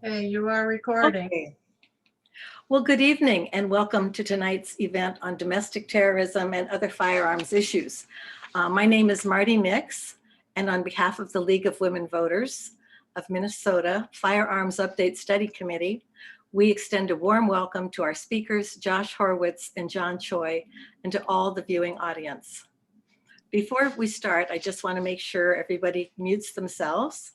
Hey, you are recording. Okay. Well, good evening and welcome to tonight's event on domestic terrorism and other firearms issues. My name is Marty Mix, and on behalf of the League of Women Voters of Minnesota Firearms Update Study Committee, we extend a warm welcome to our speakers, Josh Horwitz and John Choi, and to all the viewing audience. Before we start, I just want to make sure everybody mutes themselves.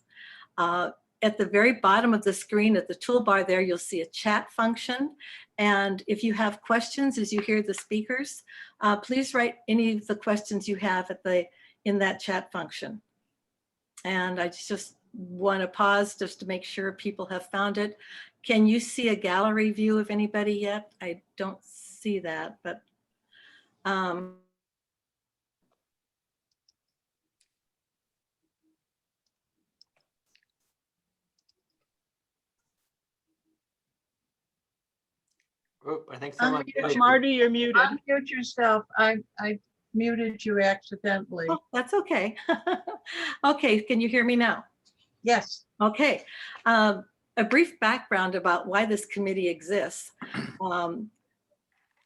At the very bottom of the screen at the toolbar there, you'll see a chat function. And if you have questions as you hear the speakers, please write any of the questions you have in that chat function. And I just want to pause just to make sure people have found it. Can you see a gallery view of anybody yet? I don't see that, but I think someone Marty, you're muted. Unmute yourself. I muted you accidentally. Oh, that's okay. Okay, can you hear me now? Yes. Okay. A brief background about why this committee exists.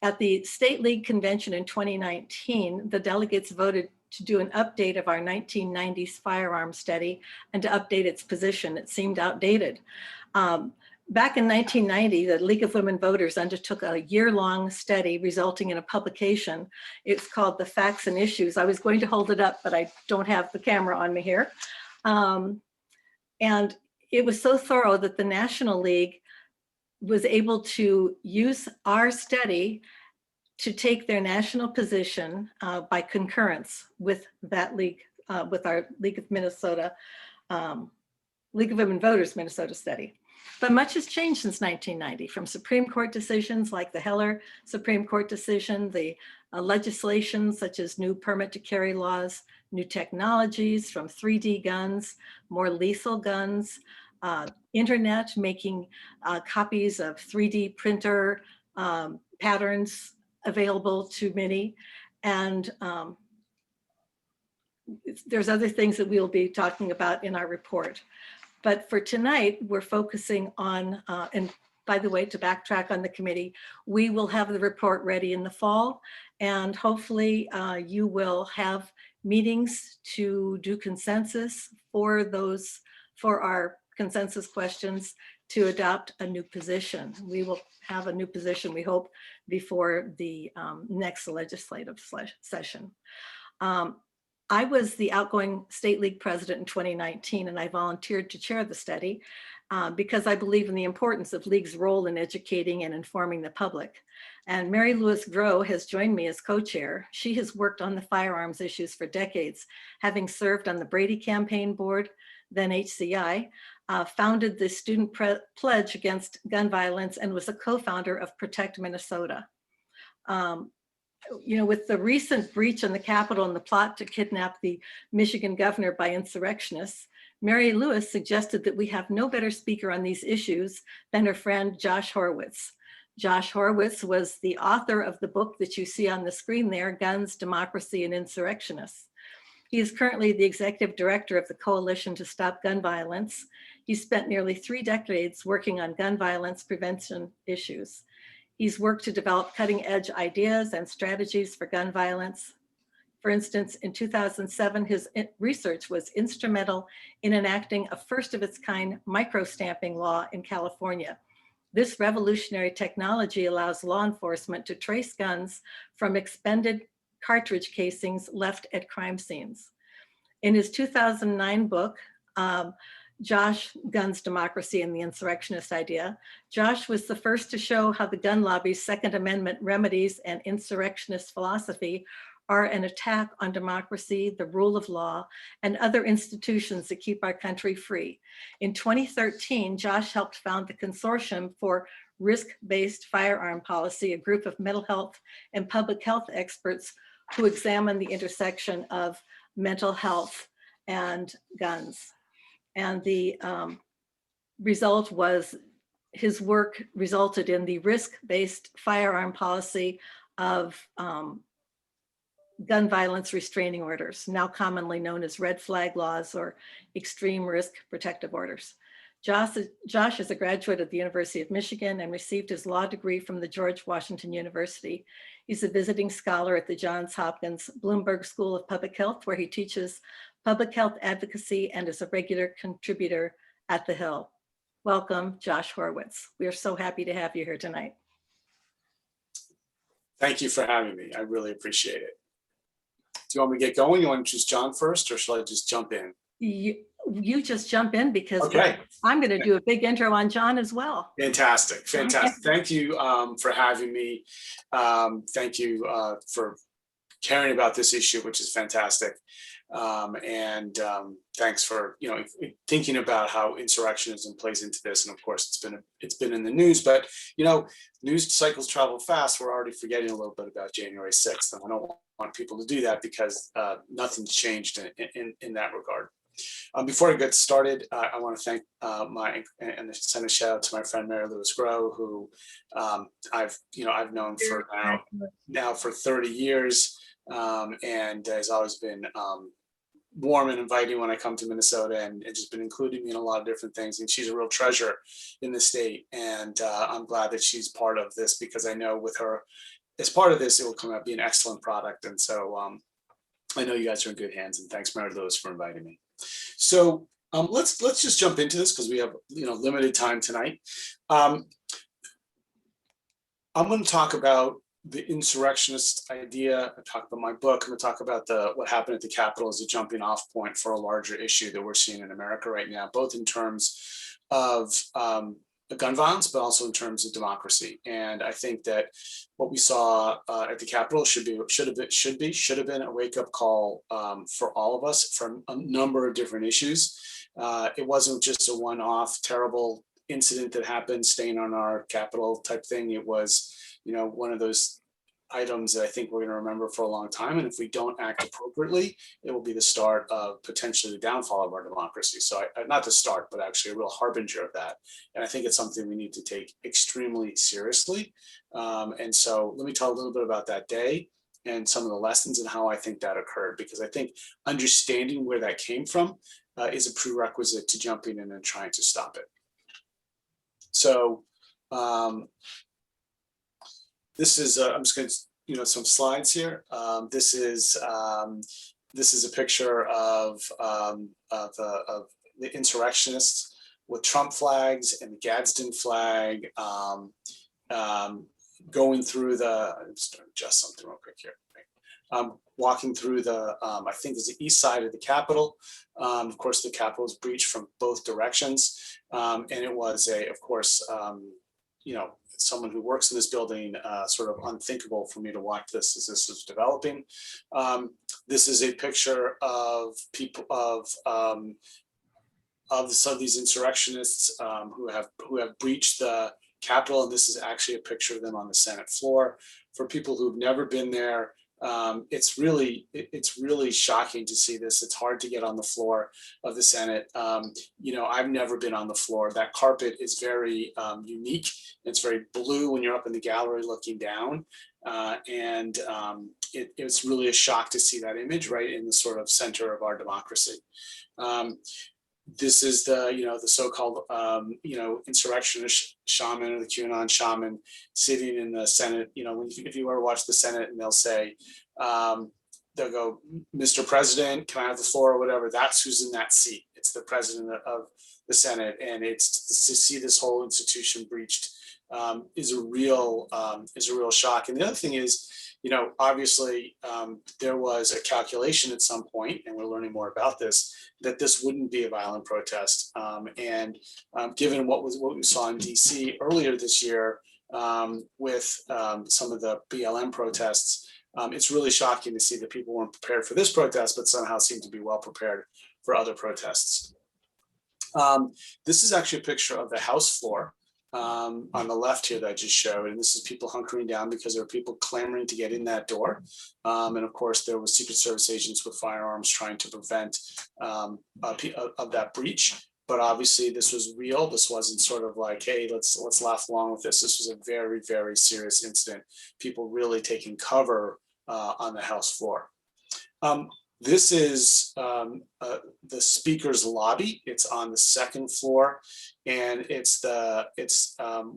At the State League Convention in 2019, the delegates voted to do an update of our 1990s firearms study and to update its position. It seemed outdated. Back in 1990, the League of Women Voters undertook a year-long study resulting in a publication. It's called The Facts and Issues. I was going to hold it up, but I don't have the camera on me here. And it was so thorough that the National League was able to use our study to take their national position by concurrence with that league, with our League of Minnesota, League of Women Voters Minnesota study. But much has changed since 1990, from Supreme Court decisions like the Heller Supreme Court decision, the legislation such as new permit to carry laws, new technologies from 3D guns, more lethal guns, internet making copies of 3D printer patterns available to many. And there's other things that we'll be talking about in our report. But for tonight, we're focusing on, and by the way, to backtrack on the committee, we will have the report ready in the fall, and hopefully you will have meetings to do consensus for our consensus questions to adopt a new position. We will have a new position, we hope, before the next legislative session. I was the outgoing State League president in 2019, and I volunteered to chair the study because I believe in the importance of League's role in educating and informing the public. And Mary Louise Groh has joined me as co-chair. She has worked on the firearms issues for decades, having served on the Brady Campaign Board, then HCI, founded the Student Pledge Against Gun Violence, and was a co-founder of Protect Minnesota. You know, with the recent breach on the Capitol and the plot to kidnap the Michigan governor by insurrectionists, Mary Louise suggested that we have no better speaker on these issues than her friend Josh Horwitz. Josh Horwitz was the author of the book that you see on the screen there, Guns, Democracy, and Insurrectionists. He is currently the executive director of the Coalition to Stop Gun Violence. He spent nearly 3 decades working on gun violence prevention issues. He's worked to develop cutting-edge ideas and strategies for gun violence. For instance, in 2007, his research was instrumental in enacting a first-of-its-kind micro-stamping law in California. This revolutionary technology allows law enforcement to trace guns from expended cartridge casings left at crime scenes. In his 2009 book, Josh, Guns, Democracy, and the Insurrectionist Idea, Josh was the first to show how the gun lobby's Second Amendment remedies and insurrectionist philosophy are an attack on democracy, the rule of law, and other institutions that keep our country free. In 2013, Josh helped found the Consortium for Risk-Based Firearm Policy, a group of mental health and public health experts who examine the intersection of mental health and guns. And the result was his work resulted in the risk-based firearm policy of gun violence restraining orders, now commonly known as red flag laws or extreme risk protective orders. Josh is a graduate of the University of Michigan and received his law degree from the George Washington University. He's a visiting scholar at the Johns Hopkins Bloomberg School of Public Health, where he teaches public health advocacy and is a regular contributor at The Hill. Welcome, Josh Horwitz. We are so happy to have you here tonight. Thank you for having me. I really appreciate it. Do you want me to get going? You want to choose John first, or shall I just jump in? You just jump in, because Okay. I'm going to do a big intro on John as well. Fantastic. Fantastic. Thank you for having me. Thank you for caring about this issue, which is fantastic. Thanks for thinking about how insurrectionism plays into this. And of course, it's been in the news, but news cycles travel fast. We're already forgetting a little bit about January 6th, and I don't want people to do that, because nothing's changed in that regard. Before I get started, I want to thank and send a shout out to my friend Mary Louise Groh, who I've known for now for 30 years, and has always been warm and inviting when I come to Minnesota, and just been including me in a lot of different things. And she's a real treasure in the state, and I'm glad that she's part of this, because I know with her as part of this, it will come out be an excellent product. And so I know you guys are in good hands, and thanks, Mary Louise, for inviting me. So let's just jump into this, because we have limited time tonight. I'm going to talk about the insurrectionist idea. I talk about my book. I'm going to talk about what happened at the Capitol as a jumping off point for a larger issue that we're seeing in America right now, both in terms of gun violence, but also in terms of democracy. And I think that what we saw at the Capitol should have been a wake-up call for all of us from a number of different issues. It wasn't just a one-off terrible incident that happened staying on our Capitol type thing. It was one of those items that I think we're going to remember for a long time. And if we don't act appropriately, it will be the start of potentially the downfall of our democracy. So not the start, but actually a real harbinger of that. And I think it's something we need to take extremely seriously. And so let me talk a little bit about that day and some of the lessons and how I think that occurred, because I think understanding where that came from is a prerequisite to jumping in and trying to stop it. So this is I'm just going to some slides here. This is a picture of the insurrectionists with Trump flags and the Gadsden flag going through the. I'm just going to adjust something real quick here. Walking through the I think it's the east side of the Capitol. Of course, the Capitol was breached from both directions, and it was of course, someone who works in this building, sort of unthinkable for me to watch this as this was developing. This is a picture of people of some of these insurrectionists who have breached the Capitol, and this is actually a picture of them on the Senate floor. For people who've never been there, it's really shocking to see this. It's hard to get on the floor of the Senate. I've never been on the floor. That carpet is very unique. It's very blue when you're up in the gallery looking down. It's really a shock to see that image right in the sort of center of our democracy. This is the so-called insurrectionist shaman, or the QAnon shaman, sitting in the Senate. If you ever watch the Senate, and they'll say, they'll go, "Mr. President, can I have the floor?" or whatever. That's who's in that seat. It's the president of the Senate, and it's to see this whole institution breached is a real shock. And the other thing is, obviously there was a calculation at some point, and we're learning more about this, that this wouldn't be a violent protest. Given what we saw in D.C. earlier this year with some of the BLM protests, it's really shocking to see that people weren't prepared for this protest, but somehow seem to be well prepared for other protests. This is actually a picture of the House floor on the left here that I just showed, and this is people hunkering down because there are people clamoring to get in that door, and of course there was Secret Service agents with firearms trying to prevent of that breach. But obviously this was real. This wasn't sort of like, hey, let's laugh along with this. This was a very, very serious incident. People really taking cover on the House floor. This is the speaker's lobby. It's on the second floor, and it's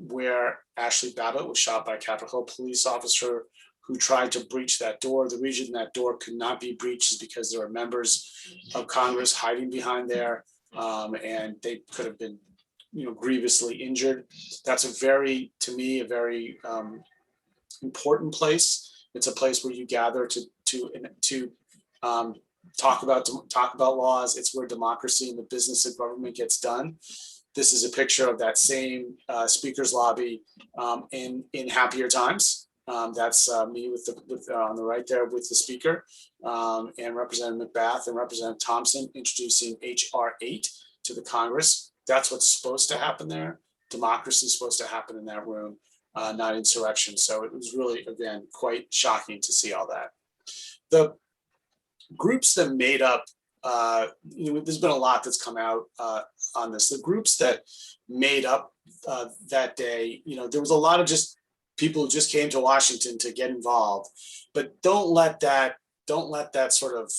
where Ashley Babbitt was shot by a Capitol Hill police officer who tried to breach that door. The reason that door could not be breached is because there are members of Congress hiding behind there, and they could have been, grievously injured. That's to me, a very important place. It's a place where you gather to talk about laws. It's where democracy and the business of government gets done. This is a picture of that same speaker's lobby in happier times. That's me on the right there with the speaker, and Representative McBath and Representative Thompson introducing HR 8 to the Congress. That's what's supposed to happen there. Democracy is supposed to happen in that room, not insurrection. So it was really, again, quite shocking to see all that. The groups that made up, there's been a lot that's come out on this. The groups that made up that day, there was a lot of just people who just came to Washington to get involved, but don't let that sort of,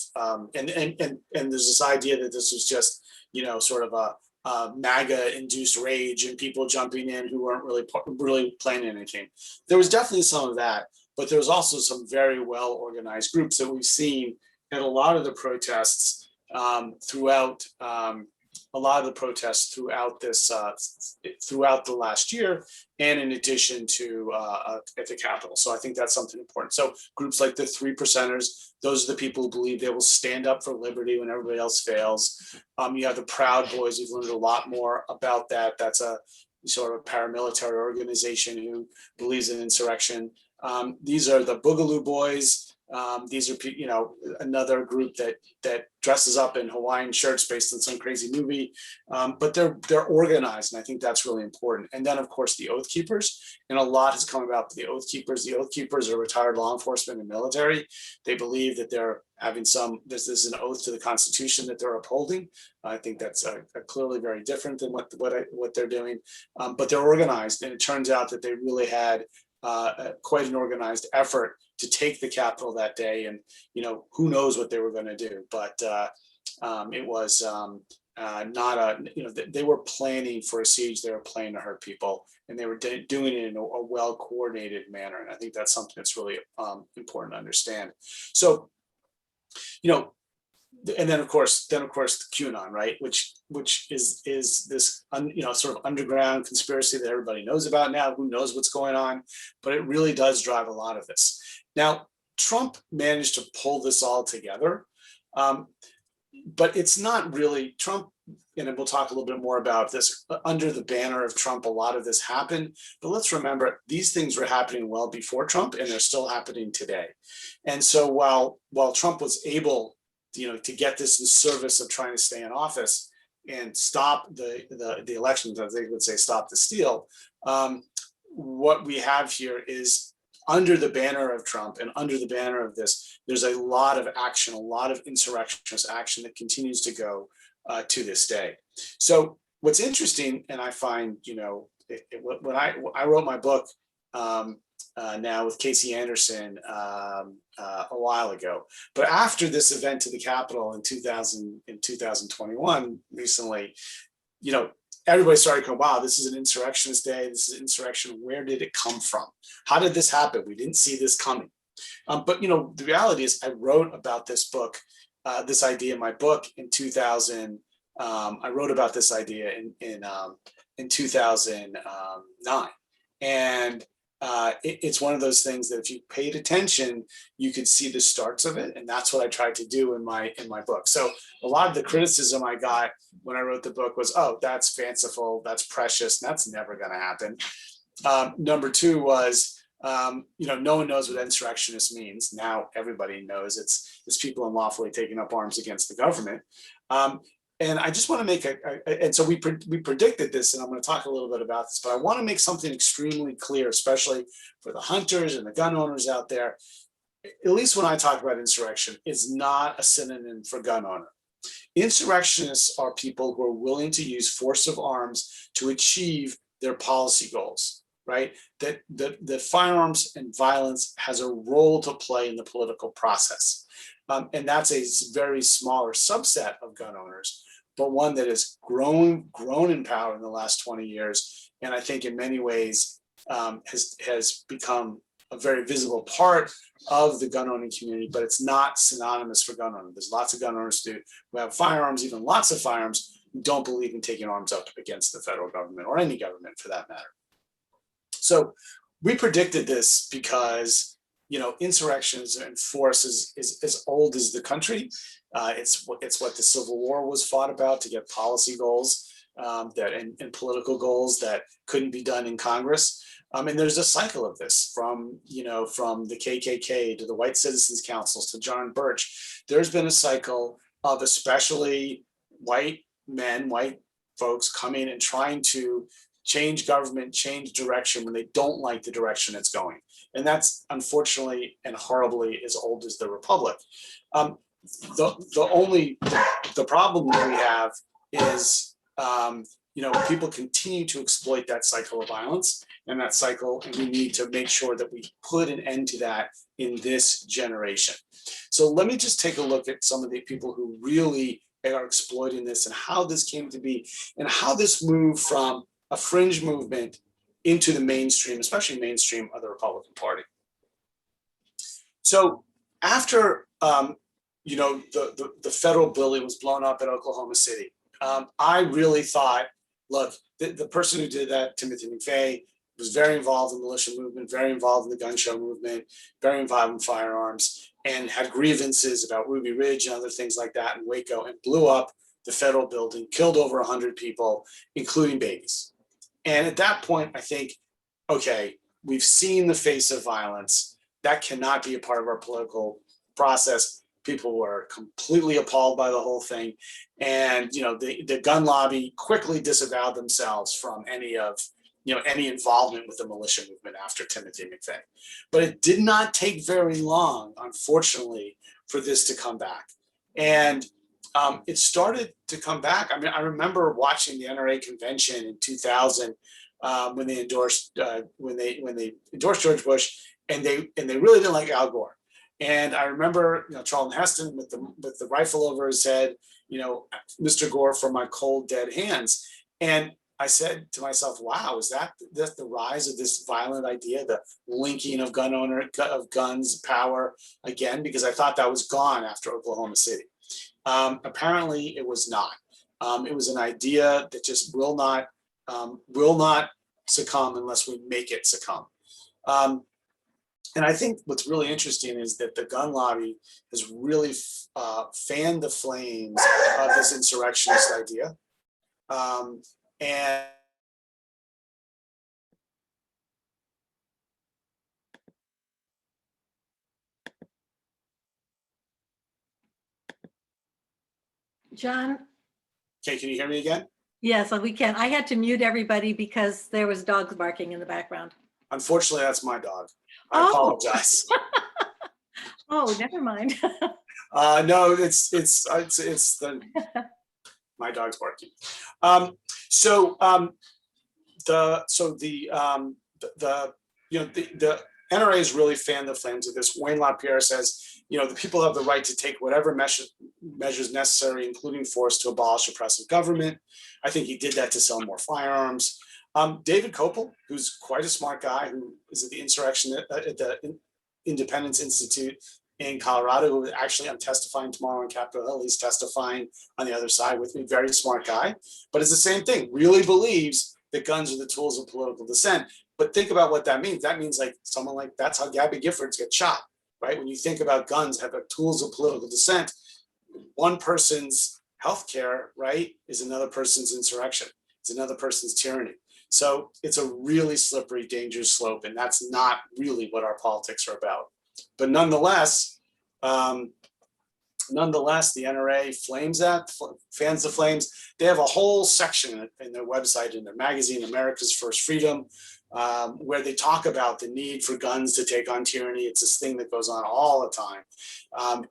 and there's this idea that this was just, sort of a MAGA-induced rage and people jumping in who weren't really planning anything. There was definitely some of that, but there was also some very well-organized groups that we've seen at a lot of the protests throughout this throughout the last year, and in addition to at the Capitol. So I think that's something important. So groups like the 3 Percenters, those are the people who believe they will stand up for liberty when everybody else fails. You have the Proud Boys. We've learned a lot more about that. That's a sort of paramilitary organization who believes in insurrection. These are the Boogaloo Boys. These are, another group that dresses up in Hawaiian shirts based on some crazy movie, but they're organized, and I think that's really important. And then, of course, the Oath Keepers, and a lot has come about the Oath Keepers. The Oath Keepers are retired law enforcement and military. They believe that they're having this is an oath to the Constitution that they're upholding. I think that's clearly very different than what they're doing, but they're organized, and it turns out that they really had quite an organized effort to take the Capitol that day, and who knows what they were going to do, but it was not they were planning for a siege. They were planning to hurt people, and they were doing it in a well-coordinated manner, and I think that's something that's really important to understand. So and then of course QAnon, right, which is this sort of underground conspiracy that everybody knows about now. Who knows what's going on, but it really does drive a lot of this. Now, Trump managed to pull this all together, but it's not really Trump, and we'll talk a little bit more about this. Under the banner of Trump, a lot of this happened, but let's remember these things were happening well before Trump, and they're still happening today. And so while Trump was able, to get this in service of trying to stay in office and stop the elections, as they would say, stop the steal, what we have here is, under the banner of Trump and under the banner of this, there's a lot of action, a lot of insurrectionist action that continues to go to this day. So what's interesting, and I find, when I wrote my book now with Casey Anderson a while ago, but after this event to the Capitol in 2021, recently, everybody started going, wow, this is an insurrectionist day. This is insurrection. Where did it come from? How did this happen? We didn't see this coming. But, the reality is I wrote about this book, this idea in my book in 2000. I wrote about this idea in 2009. And it's one of those things that if you paid attention, you could see the starts of it. And that's what I tried to do in my book. So a lot of the criticism I got when I wrote the book was, oh, that's fanciful, that's precious, that's never going to happen. Number two was, no one knows what insurrectionist means. Now everybody knows it's people unlawfully taking up arms against the government. And I just want to make and so we predicted this, and I'm going to talk a little bit about this, but I want to make something extremely clear, especially for the hunters and the gun owners out there. At least when I talk about insurrection, it's not a synonym for gun owner. Insurrectionists are people who are willing to use force of arms to achieve their policy goals, right? That firearms and violence has a role to play in the political process. And that's a very smaller subset of gun owners, but one that has grown in power in the last 20 years. And I think in many ways has become a very visible part of the gun owning community, but it's not synonymous for gun owning. There's lots of gun owners who have firearms, even lots of firearms, who don't believe in taking arms up against the federal government or any government for that matter. So we predicted this because, you know, insurrections and force is as old as the country. It's what the Civil War was fought about to get policy goals and political goals that couldn't be done in Congress. And there's a cycle of this from the KKK to the White Citizens Councils to John Birch. There's been a cycle of especially white men, white folks coming and trying to change government, change direction when they don't like the direction it's going. And that's unfortunately and horribly as old as the Republic. The problem that we have is, people continue to exploit that cycle of violence and that cycle, and we need to make sure that we put an end to that in this generation. So let me just take a look at some of the people who really are exploiting this and how this came to be and how this moved from a fringe movement into the mainstream, especially mainstream of the Republican Party. So after the federal building was blown up at Oklahoma City, I really thought, look, the person who did that, Timothy McVeigh, was very involved in the militia movement, very involved in the gun show movement, very involved in firearms, and had grievances about Ruby Ridge and other things like that in Waco, and blew up the federal building, killed over 100 people, including babies. And at that point, I think, okay, we've seen the face of violence. That cannot be a part of our political process. People were completely appalled by the whole thing. And, the gun lobby quickly disavowed themselves from any involvement with the militia movement after Timothy McVeigh. But it did not take very long, unfortunately, for this to come back. And it started to come back. I mean, I remember watching the NRA convention in 2000 when they endorsed George Bush, and they really didn't like Al Gore. And I remember, Charlton Heston with the rifle over his head, Mr. Gore, from my cold dead hands. And I said to myself, wow, is that the rise of this violent idea, the linking of guns, power again? Because I thought that was gone after Oklahoma City. Apparently it was not. It was an idea that just will not succumb unless we make it succumb. And I think what's really interesting is that the gun lobby has really fanned the flames of this insurrectionist idea. And John? okay, can you hear me again? Yes, we can. I had to mute everybody because there was dogs barking in the background. Unfortunately, that's my dog. I Oh. apologize. Oh, never mind. No, it's my dog's barking. The NRA has really fanned the flames of this. Wayne LaPierre says, the people have the right to take whatever measures necessary, including force, to abolish oppressive government. I think he did that to sell more firearms. David Kopel, who's quite a smart guy, who is at the Independence Institute in Colorado, who actually, I'm testifying tomorrow on Capitol Hill. He's testifying on the other side with me. Very smart guy, but it's the same thing. Really believes that guns are the tools of political dissent. But think about what that means. That means that's how Gabby Giffords gets shot, right? When you think about guns have tools of political dissent, one person's healthcare, right, is another person's insurrection. It's another person's tyranny. So it's a really slippery, dangerous slope, and that's not really what our politics are about. But nonetheless, the NRA fans the flames. They have a whole section in their website, in their magazine, America's First Freedom, where they talk about the need for guns to take on tyranny. It's this thing that goes on all the time.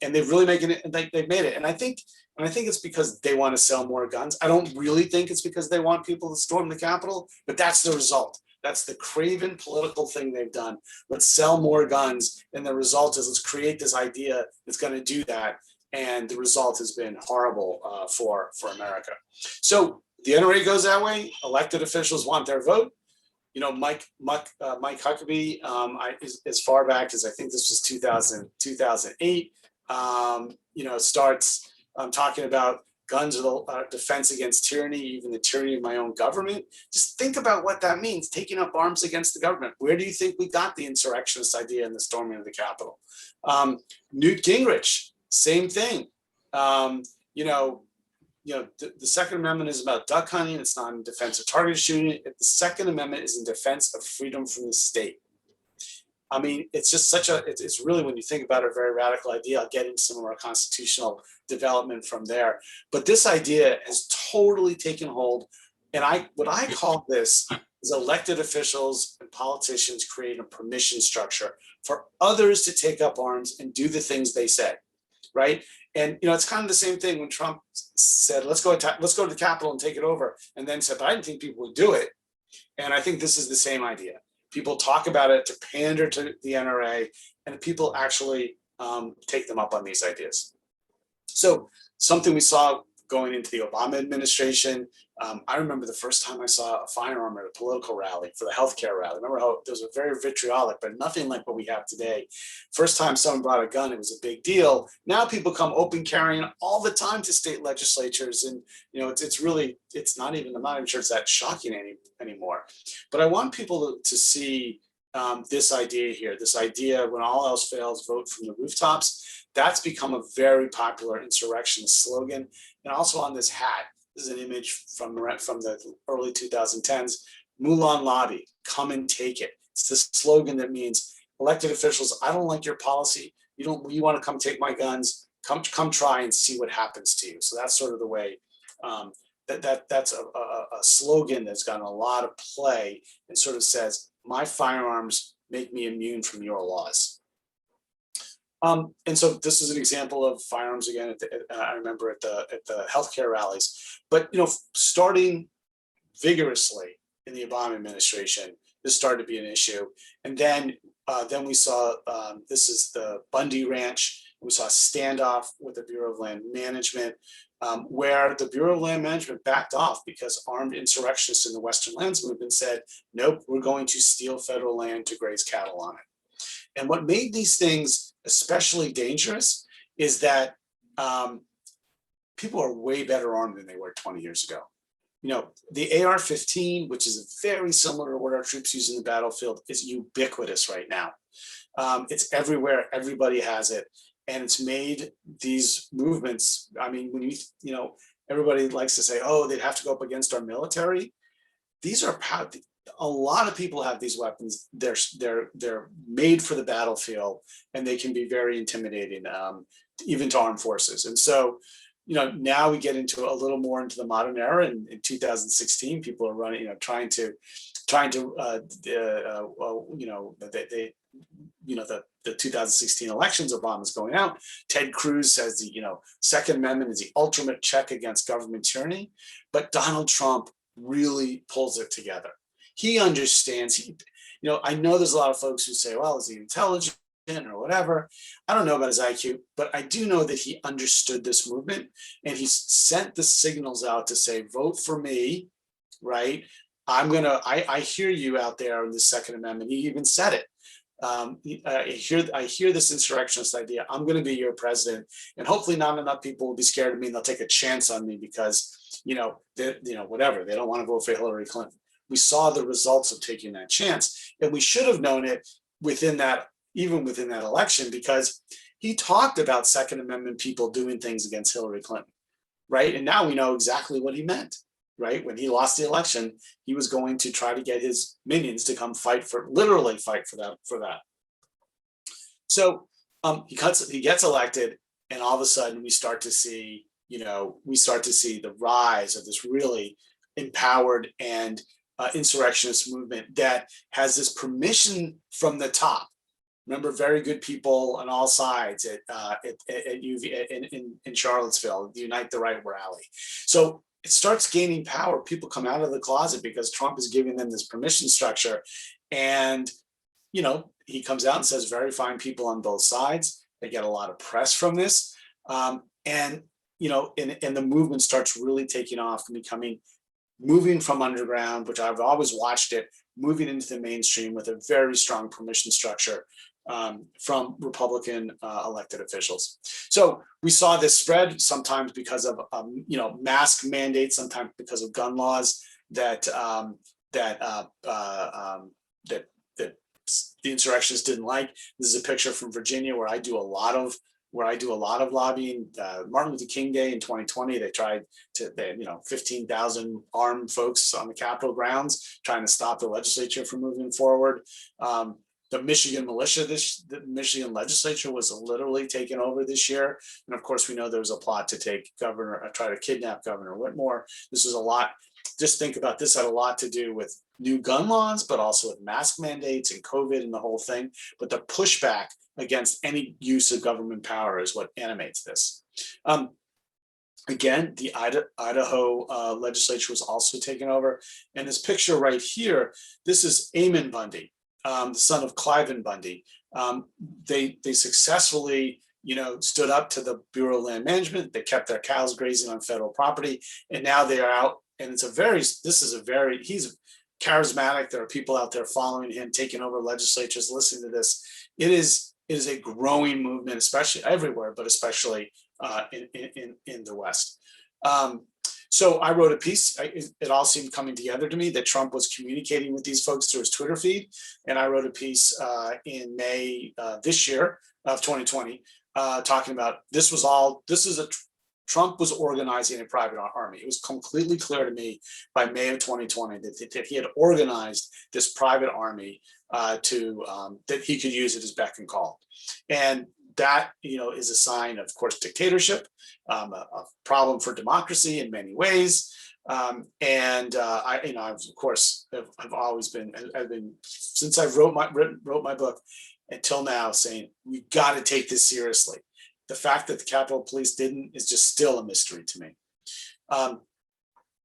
And they've really they've made it. And I think And I think it's because they want to sell more guns. I don't really think it's because they want people to storm the Capitol, but that's the result. That's the craven political thing they've done. Let's sell more guns. And the result is let's create this idea that's going to do that. And the result has been horrible for America. So the NRA goes that way. Elected officials want their vote. You know, Mike Huckabee, as far back as I think this was 2008, you know, starts talking about guns are the defense against tyranny, even the tyranny of my own government. Just think about what that means, taking up arms against the government. Where do you think we got the insurrectionist idea in the storming of the Capitol? Newt Gingrich, same thing. The Second Amendment is about duck hunting. It's not in defense of target shooting. The Second Amendment is in defense of freedom from the state. I mean, it's just it's really, when you think about it, a very radical idea. I'll get into some of our constitutional development from there. But this idea has totally taken hold. And what I call this is elected officials and politicians creating a permission structure for others to take up arms and do the things they say, right? And you know, it's kind of the same thing when Trump said, let's go to the Capitol and take it over, and then said, but I didn't think people would do it. And I think this is the same idea. People talk about it to pander to the NRA, and people actually take them up on these ideas. So something we saw going into the Obama administration, I remember the first time I saw a firearm at a political rally for the healthcare rally. Remember how those were very vitriolic, but nothing like what we have today. First time someone brought a gun, it was a big deal. Now people come open carrying all the time to state legislatures, and you know, it's not even, I'm not even sure it's that shocking anymore. But I want people to see this idea here, this idea when all else fails, vote from the rooftops. That's become a very popular insurrectionist slogan. And also on this hat, this is an image from the early 2010s, Moulin Lobby, come and take it. It's the slogan that means elected officials, I don't like your policy. You want to come take my guns, come try and see what happens to you. So that's sort of the way, that's a slogan that's gotten a lot of play and sort of says, my firearms make me immune from your laws. And so this is an example of firearms again. I remember at the healthcare rallies, but you know, starting vigorously in the Obama administration, this started to be an issue. And then we saw this is the Bundy Ranch. We saw a standoff with the Bureau of Land Management, where the Bureau of Land Management backed off because armed insurrectionists in the Western Lands Movement said, nope, we're going to steal federal land to graze cattle on it. And what made these things especially dangerous is that people are way better armed than they were 20 years ago. You know, the AR-15, which is very similar to what our troops use in the battlefield, is ubiquitous right now. It's everywhere, everybody has it. And it's made these movements, I mean, when you know, everybody likes to say, oh, they'd have to go up against our military. These are, a lot of people have these weapons. They're made for the battlefield, and they can be very intimidating, even to armed forces. And so, you know, now we get into a little more into the modern era. And in 2016, people are running, you know, trying to, the 2016 elections, Obama's going out. Ted Cruz says the, you know, Second Amendment is the ultimate check against government tyranny, but Donald Trump really pulls it together. He understands, you know, I know there's a lot of folks who say, well, is he intelligent or whatever? I don't know about his IQ, but I do know that he understood this movement, and he sent the signals out to say, vote for me, right? I hear you out there in the Second Amendment. He even said it. I hear this insurrectionist idea. I'm going to be your president, and hopefully not enough people will be scared of me and they'll take a chance on me because, you know, whatever, they don't want to vote for Hillary Clinton. We saw the results of taking that chance, and we should have known it even within that election, because he talked about Second Amendment people doing things against Hillary Clinton, right? And now we know exactly what he meant, right? When he lost the election, he was going to try to get his minions to come literally fight for that. So he gets elected, and all of a sudden we start to see, the rise of this really empowered and insurrectionist movement that has this permission from the top. Remember, very good people on all sides at UV in Charlottesville, the Unite the Right rally. So it starts gaining power. People come out of the closet because Trump is giving them this permission structure. And, you know, he comes out and says very fine people on both sides. They get a lot of press from this. And, you know, and the movement starts really taking off and moving from underground, which I've always watched it, moving into the mainstream with a very strong permission structure from Republican elected officials. So we saw this spread sometimes because of you know, mask mandates, sometimes because of gun laws that the insurrectionists didn't like. This is a picture from Virginia where I do a lot of lobbying. Martin Luther King Day in 2020, they tried to, you know, 15,000 armed folks on the Capitol grounds trying to stop the legislature from moving forward. The Michigan militia, the Michigan legislature was literally taken over this year. And of course, we know there was a plot to try to kidnap Governor Whitmore. This was a lot. Just think about this, had a lot to do with new gun laws, but also with mask mandates and COVID and the whole thing. But the pushback against any use of government power is what animates this. Again, the Idaho legislature was also taken over. And this picture right here, this is Eamon Bundy, the son of Cliven Bundy. They successfully, you know, stood up to the Bureau of Land Management. They kept their cows grazing on federal property, and now they are out. And he's charismatic. There are people out there following him, taking over legislatures, listening to this. It is a growing movement, especially everywhere, but especially in the West. So I wrote a piece. It all seemed coming together to me that Trump was communicating with these folks through his Twitter feed. And I wrote a piece in May this year of 2020, talking about Trump was organizing a private army. It was completely clear to me by May of 2020 that he had organized this private army that he could use at his beck and call. And that, you know, is a sign of course, dictatorship, a problem for democracy in many ways. I've always been, since I wrote my book until now, saying, we got to take this seriously. The fact that the Capitol Police didn't is just still a mystery to me.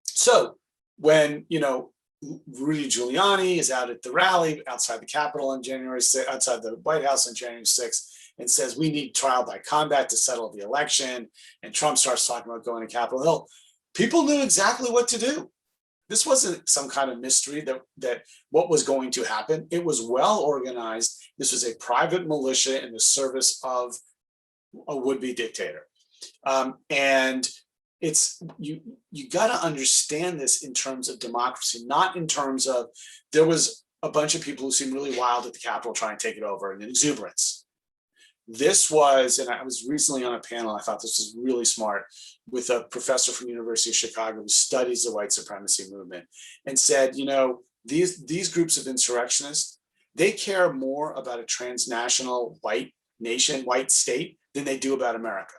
So when, you know, Rudy Giuliani is out at the rally outside the Capitol on January 6th, outside the White House on January 6th, and says we need trial by combat to settle the election, and Trump starts talking about going to Capitol Hill, people knew exactly what to do. This wasn't some kind of mystery that what was going to happen. It was well organized. This was a private militia in the service of a would-be dictator. And it's you got to understand this in terms of democracy, not in terms of there was a bunch of people who seemed really wild at the Capitol trying to take it over and exuberance. This was, and I was recently on a panel, I thought this was really smart, with a professor from the University of Chicago who studies the white supremacy movement, and said, you know, these groups of insurrectionists, they care more about a transnational white nation, white state, than they do about America.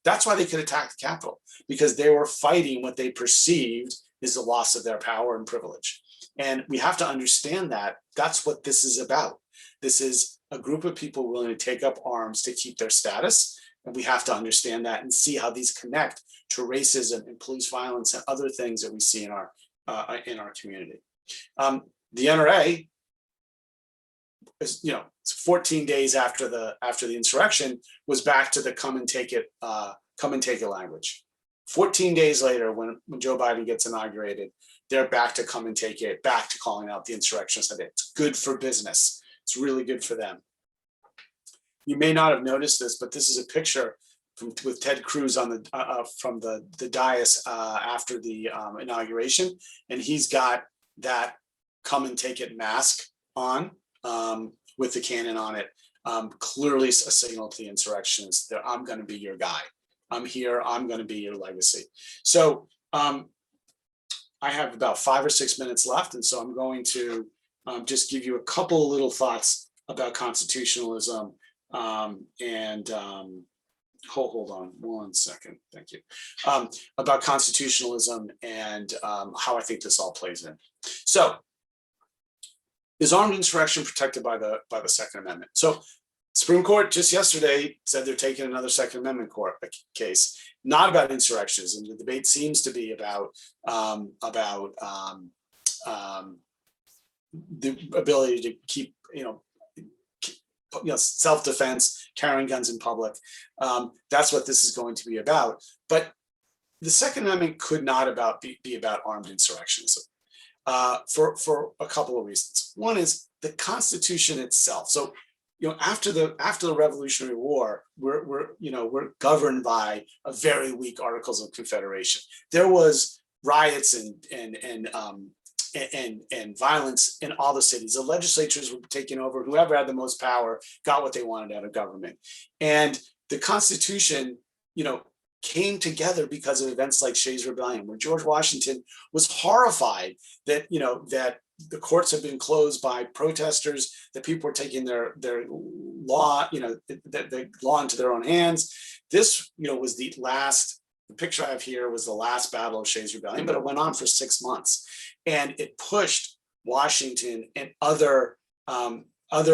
That's why they could attack the Capitol, because they were fighting what they perceived is the loss of their power and privilege. And we have to understand that that's what this is about. This is a group of people willing to take up arms to keep their status. And we have to understand that and see how these connect to racism and police violence and other things that we see in our community. The NRA, you know, 14 days after the insurrection, was back to the come and take it language. 14 days later, when Joe Biden gets inaugurated, they're back to come and take it, back to calling out the insurrectionists. It's good for business. It's really good for them. You may not have noticed this, but this is a picture with Ted Cruz on the from the dais after the inauguration, and he's got that "come and take it" mask on with the cannon on it. Clearly a signal to the insurrectionists that I'm going to be your guy. I'm here. I'm going to be your legacy. So I have about 5 or 6 minutes left, and so I'm going to just give you a couple of little thoughts about constitutionalism. Hold on one second. Thank you. About constitutionalism and how I think this all plays in. So is armed insurrection protected by the Second Amendment? So Supreme Court just yesterday said they're taking another Second Amendment case, not about insurrections, and the debate seems to be about the ability to keep, self-defense, carrying guns in public. That's what this is going to be about. But the Second Amendment could not be about armed insurrectionism for a couple of reasons. One is the Constitution itself. So, after the Revolutionary War, we're governed by a very weak Articles of Confederation. There was riots and violence in all the cities. The legislatures were taking over. Whoever had the most power got what they wanted out of government. And the Constitution, came together because of events like Shays' Rebellion, where George Washington was horrified that, that the courts had been closed by protesters, that people were taking their law, the law into their own hands. This, was the picture I have here was the last battle of Shays' Rebellion, but it went on for 6 months. And it pushed Washington and other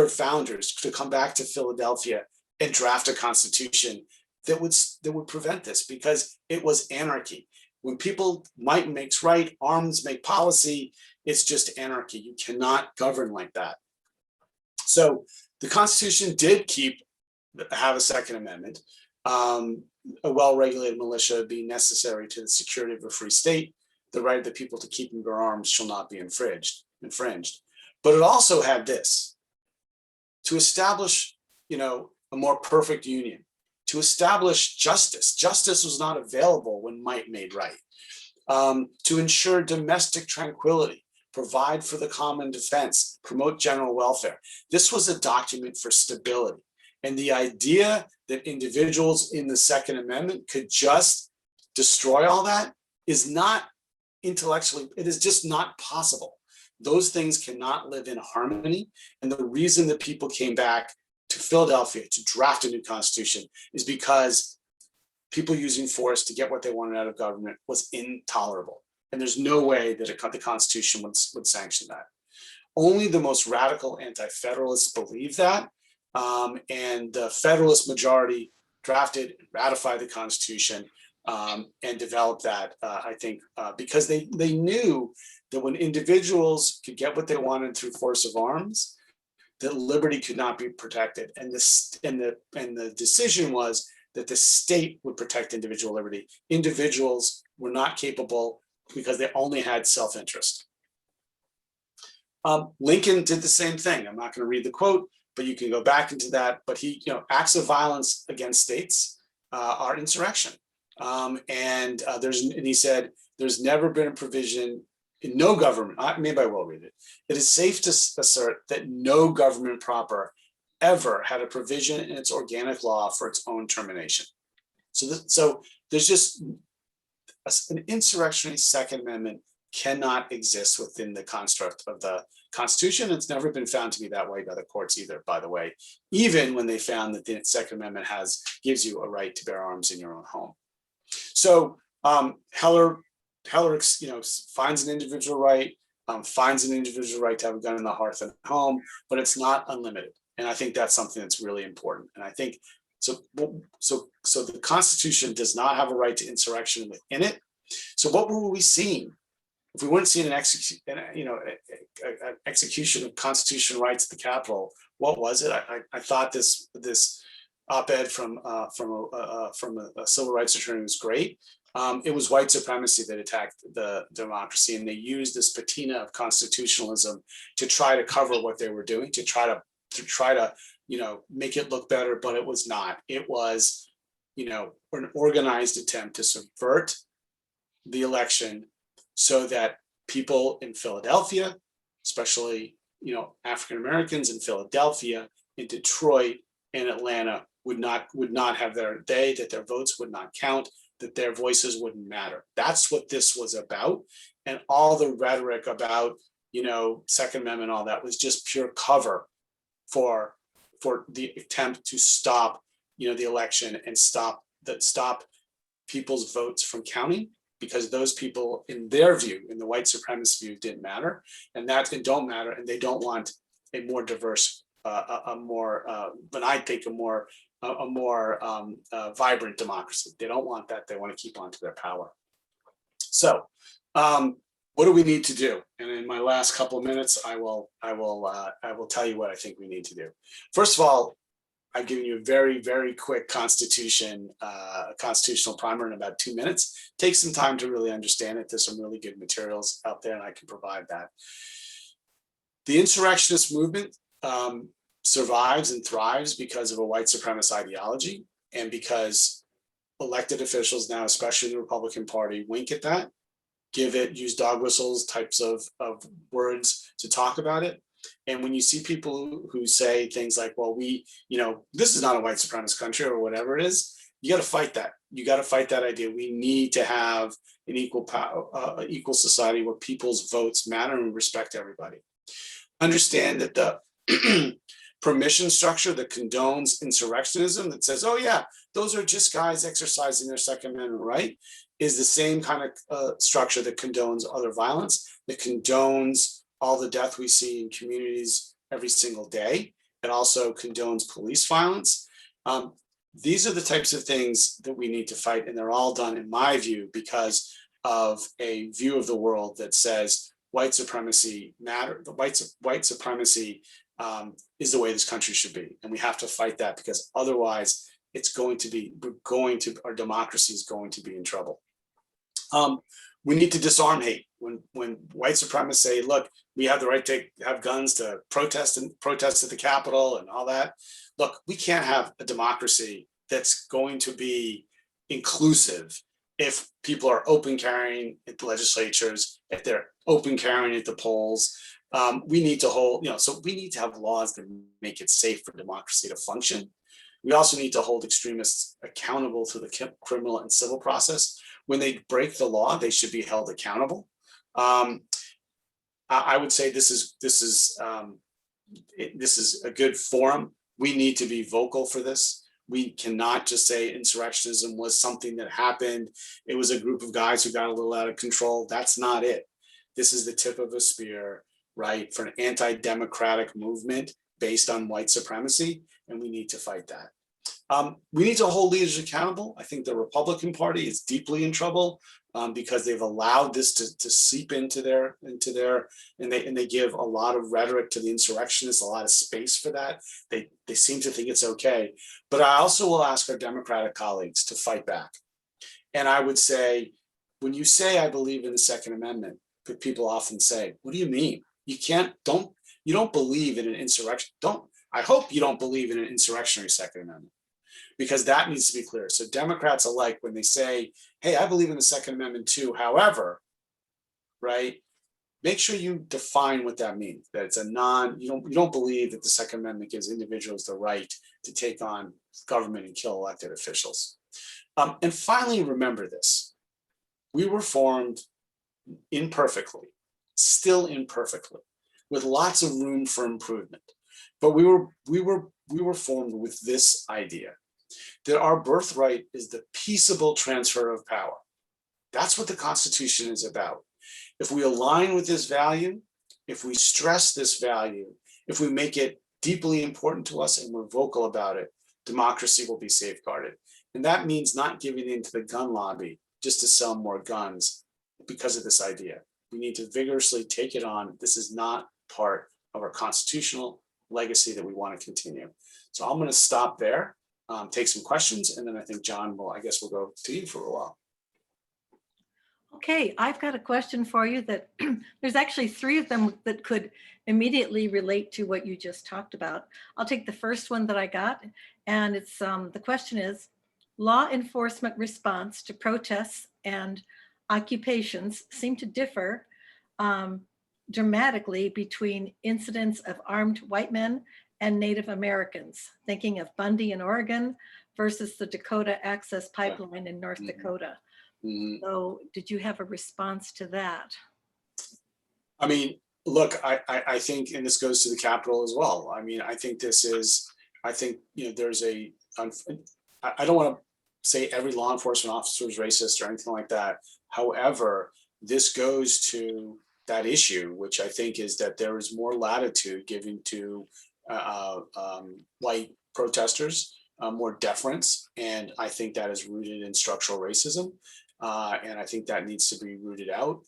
founders to come back to Philadelphia and draft a constitution that would prevent this, because it was anarchy. When might makes right, arms make policy, it's just anarchy. You cannot govern like that. So the Constitution did have a Second Amendment, a well-regulated militia being necessary to the security of a free state. The right of the people to keep and bear arms shall not be infringed. But it also had this: to establish, a more perfect union, to establish justice. Justice was not available when might made right. To ensure domestic tranquility, provide for the common defense, promote general welfare. This was a document for stability. And the idea that individuals in the Second Amendment could just destroy all that is not intellectually, it is just not possible. Those things cannot live in harmony. And the reason that people came back to Philadelphia to draft a new constitution is because people using force to get what they wanted out of government was intolerable. And there's no way that the Constitution would sanction that. Only the most radical anti-federalists believe that. And the Federalist majority drafted and ratified the Constitution and developed that, I think, because they knew that when individuals could get what they wanted through force of arms, that liberty could not be protected. And the decision was that the state would protect individual liberty. Individuals were not capable because they only had self-interest. Lincoln did the same thing. I'm not going to read the quote, but you can go back into that. But acts of violence against states are insurrection. And he said, there's never been a provision in no government, maybe I will read it. It is safe to assert that no government proper ever had a provision in its organic law for its own termination. So there's just an insurrectionary Second Amendment cannot exist within the construct of the Constitution. It's never been found to be that way by the courts either, by the way, even when they found that the Second Amendment gives you a right to bear arms in your own home. So Heller, finds an individual right, to have a gun in the hearth and home, but it's not unlimited. And I think that's something that's really important. And I think so the Constitution does not have a right to insurrection within it. So what were we seeing if we weren't seeing an execution of constitutional rights at the Capitol? What was it? I thought this op-ed from a civil rights attorney was great. It was white supremacy that attacked the democracy, and they used this patina of constitutionalism to try to cover what they were doing, to try to make it look better, but it was not. It was, an organized attempt to subvert the election so that people in Philadelphia, especially, African Americans in Philadelphia, in Detroit, and Atlanta would not have that their votes would not count, that their voices wouldn't matter. That's what this was about. And all the rhetoric about, Second Amendment, all that was just pure cover for the attempt to stop, the election and stop people's votes from counting, because those people, in their view, in the the white supremacist view didn't matter, and that it don't matter, and they don't want a more diverse, but I think a more vibrant democracy. They don't want that. They want to keep on to their power. So, what do we need to do? And in my last couple of minutes, I will tell you what I think we need to do. First of all, I've given you a very, very quick constitutional primer in about 2 minutes. Take some time to really understand it. There's some really good materials out there, and I can provide that. The insurrectionist movement survives and thrives because of a white supremacist ideology, and because elected officials now, especially the Republican Party, wink at that, use dog whistles types of words to talk about it. And when you see people who say things like, well, this is not a white supremacist country or whatever it is, you got to fight that. You got to fight that idea. We need to have an equal society where people's votes matter and respect everybody. Understand that the permission structure that condones insurrectionism, that says, oh yeah, those are just guys exercising their Second Amendment right, is the same kind of structure that condones other violence, that condones all the death we see in communities every single day. It also condones police violence. These are the types of things that we need to fight, and they're all done, in my view, because of a view of the world that says white supremacy matter. The white supremacy is the way this country should be, and we have to fight that, because otherwise, our democracy is going to be in trouble. We need to disarm hate. When white supremacists say, look, we have the right to have guns to protest at the Capitol and all that. Look, we can't have a democracy that's going to be inclusive if people are open carrying at the legislatures, if they're open carrying at the polls. We need to we need to have laws that make it safe for democracy to function. We also need to hold extremists accountable through the criminal and civil process. When they break the law, they should be held accountable. I would say this is a good forum. We need to be vocal for this. We cannot just say insurrectionism was something that happened. It was a group of guys who got a little out of control. That's not it. This is the tip of a spear, right, for an anti-democratic movement based on white supremacy, and we need to fight that. We need to hold leaders accountable. I think the Republican Party is deeply in trouble because they've allowed this to seep into their, and they give a lot of rhetoric to the insurrectionists, a lot of space for that. They seem to think it's okay. But I also will ask our Democratic colleagues to fight back. And I would say, when you say I believe in the Second Amendment, people often say, what do you mean? You don't believe in an insurrection. I hope you don't believe in an insurrectionary Second Amendment, because that needs to be clear. So Democrats alike, when they say, hey, I believe in the Second Amendment too, however, right, make sure you define what that means, that it's you don't believe that the Second Amendment gives individuals the right to take on government and kill elected officials. And finally, remember this: we were formed imperfectly, still imperfectly, with lots of room for improvement. But we were formed with this idea that our birthright is the peaceable transfer of power. That's what the Constitution is about. If we align with this value, if we stress this value, if we make it deeply important to us and we're vocal about it, democracy will be safeguarded. And that means not giving in to the gun lobby just to sell more guns because of this idea. We need to vigorously take it on. This is not part of our constitutional legacy that we want to continue. So I'm going to stop there, take some questions, and then I think John will, we'll go to you for a while. Okay, I've got a question for you that there's actually 3 of them that could immediately relate to what you just talked about. I'll take the first one that I got, and it's the question is, law enforcement response to protests and occupations seem to differ dramatically between incidents of armed white men and Native Americans, thinking of Bundy in Oregon versus the Dakota Access Pipeline in North Dakota. So did you have a response to that? I mean, look, I think, and this goes to the Capitol as well. I mean, I think there's I don't want to say every law enforcement officer is racist or anything like that. However, this goes to that issue, which I think is that there is more latitude given to white protesters, more deference, and I think that is rooted in structural racism, and I think that needs to be rooted out.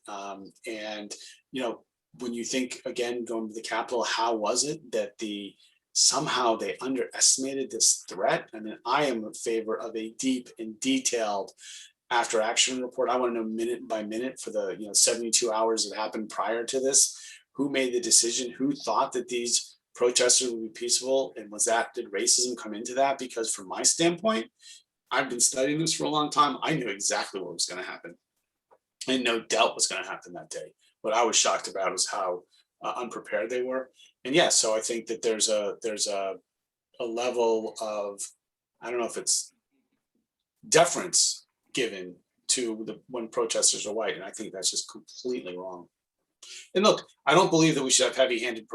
And you know, when you think again, going to the Capitol, how was it that somehow they underestimated this threat? I mean, I am in favor of a deep and detailed after action report. I want to know minute by minute for the 72 hours that happened prior to this. Who made the decision? Who thought that these protesters would be peaceful? And did racism come into that? Because from my standpoint, I've been studying this for a long time. I knew exactly what was going to happen. And no doubt was going to happen that day. What I was shocked about was how unprepared they were. And yeah, so I think that there's a level of, I don't know if it's deference given to when protesters are white, and I think that's just completely wrong. And look, I don't believe that we should have heavy-handed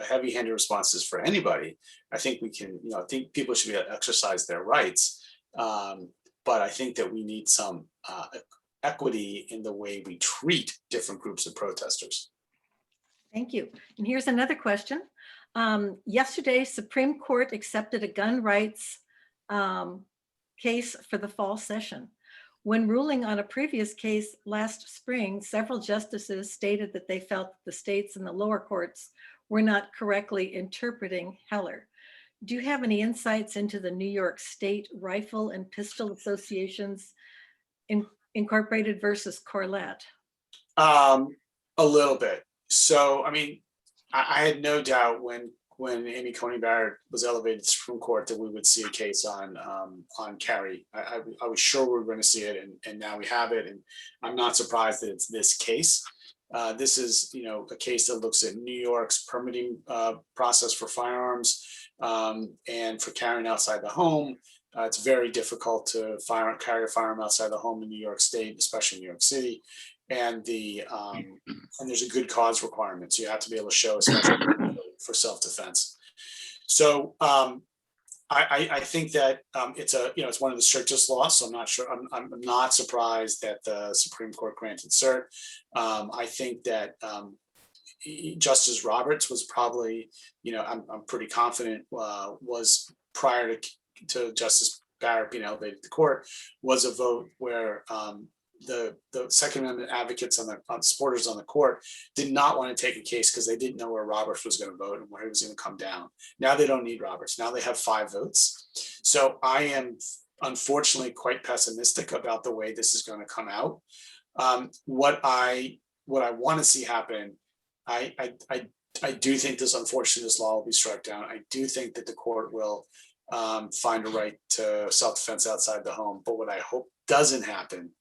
heavy-handed responses for anybody. I think we can, I think people should be able to exercise their rights, but I think that we need some equity in the way we treat different groups of protesters. Thank you. And here's another question. Yesterday, Supreme Court accepted a gun rights case for the fall session. When ruling on a previous case last spring, several justices stated that they felt the states and the lower courts were not correctly interpreting Heller. Do you have any insights into the New York State Rifle and Pistol Associations Incorporated versus Corlett? A little bit. So, I mean, I had no doubt when Amy Coney Barrett was elevated to the Supreme Court that we would see a case on carry. I was sure we were going to see it, and now we have it. And I'm not surprised that it's this case. This is, a case that looks at New York's permitting process for firearms and for carrying outside the home. It's very difficult to carry a firearm outside the home in New York State, especially in New York City. And and there's a good cause requirement, so you have to be able to show, especially for self-defense. So I think that it's one of the strictest laws. So I'm not sure. I'm not surprised that the Supreme Court granted cert. I think that Justice Roberts was probably, I'm pretty confident was prior to Justice Barrett being elevated to court, was a vote where the Second Amendment advocates on supporters on the court did not want to take a case because they didn't know where Roberts was going to vote and where he was going to come down. Now they don't need Roberts. Now they have 5 votes. So I am unfortunately quite pessimistic about the way this is going to come out. What I want to see happen, I do think this law will be struck down. I do think that the court will find a right to self-defense outside the home. But what I hope doesn't happen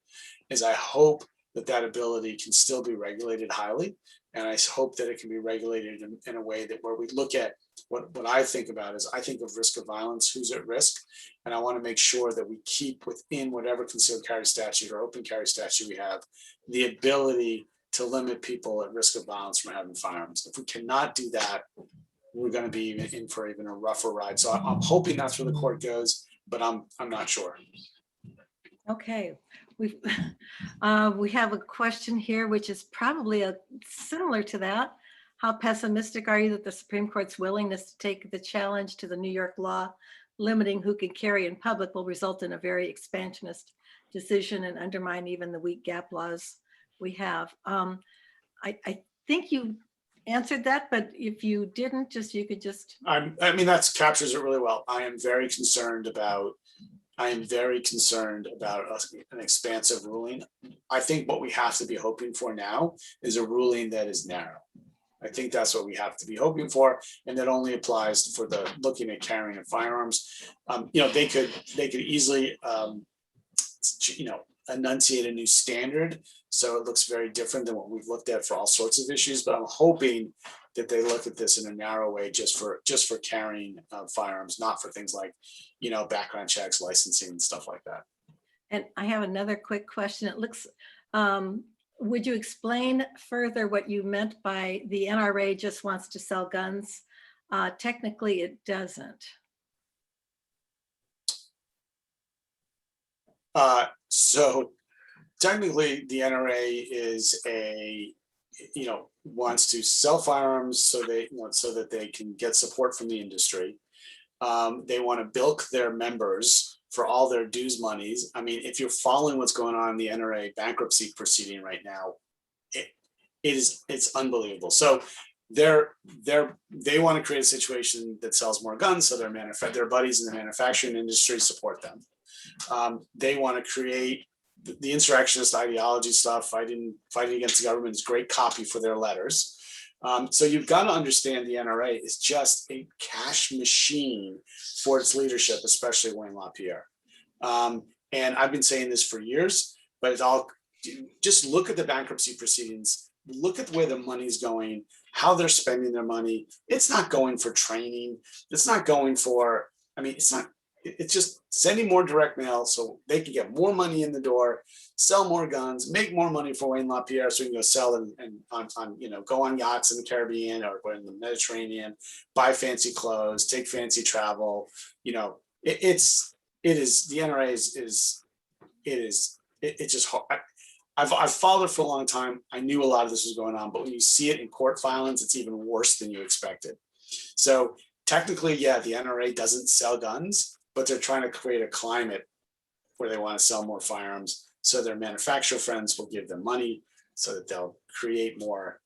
is I hope that ability can still be regulated highly. And I hope that it can be regulated in a way that where we look at what I think about is I think of risk of violence, who's at risk. And I want to make sure that we keep within whatever concealed carry statute or open carry statute we have, the ability to limit people at risk of violence from having firearms. If we cannot do that, we're going to be in for even a rougher ride. So I'm hoping that's where the court goes, but I'm not sure. Okay, we have a question here, which is probably similar to that. How pessimistic are you that the Supreme Court's willingness to take the challenge to the New York law limiting who can carry in public will result in a very expansionist decision and undermine even the weak gap laws we have? I think you answered that, but if you didn't, you could just. I mean, that captures it really well. I am very concerned about an expansive ruling. I think what we have to be hoping for now is a ruling that is narrow. I think that's what we have to be hoping for, and that only applies for the looking at carrying of firearms. They could easily, enunciate a new standard, so it looks very different than what we've looked at for all sorts of issues. But I'm hoping that they look at this in a narrow way, just for carrying firearms, not for things like, background checks, licensing, and stuff like that. And I have another quick question. It looks. Would you explain further what you meant by the NRA just wants to sell guns? Technically, it doesn't. So technically the NRA is wants to sell firearms so that they can get support from the industry. They want to bilk their members for all their dues monies. I mean, if you're following what's going on in the NRA bankruptcy proceeding right now, it's unbelievable. So they want to create a situation that sells more guns, so their buddies in the manufacturing industry support them. They want to create the insurrectionist ideology stuff, fighting against the government is great copy for their letters. So you've got to understand the NRA is just a cash machine for its leadership, especially Wayne LaPierre. And I've been saying this for years, but it's all, just look at the bankruptcy proceedings, look at where the money's going, how they're spending their money. It's not going for training. It's not going for, it's just sending more direct mail so they can get more money in the door, sell more guns, make more money for Wayne LaPierre so we can go sell and go on yachts in the Caribbean or in the Mediterranean, buy fancy clothes, take fancy travel. The NRA it's just hard. I've followed it for a long time. I knew a lot of this was going on, but when you see it in court filings, it's even worse than you expected. So technically, yeah, the NRA doesn't sell guns, but they're trying to create a climate where they want to sell more firearms, so their manufacturer friends will give them money, so that they'll create more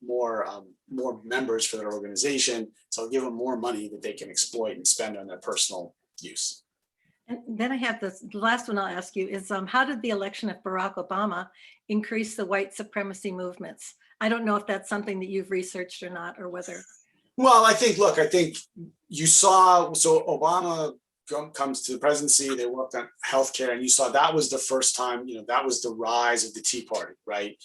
members for their organization. So I'll give them more money that they can exploit and spend on their personal use. And then I have the last one I'll ask you is, how did the election of Barack Obama increase the white supremacy movements? I don't know if that's something that you've researched or not, or whether. Well, I think you saw, so Obama comes to the presidency, they worked on healthcare, and you saw that was the first time, that was the rise of the Tea Party, right?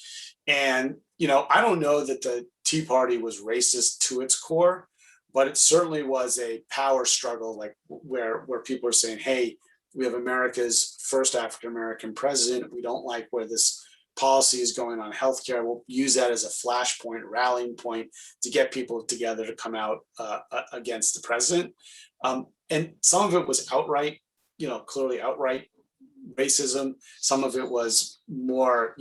And, I don't know that the Tea Party was racist to its core, but it certainly was a power struggle, like where people are saying, hey, we have America's first African-American president. We don't like where this policy is going on healthcare. We'll use that as a flashpoint, rallying point to get people together to come out against the president. And some of it was outright, clearly outright racism. Some of it was more,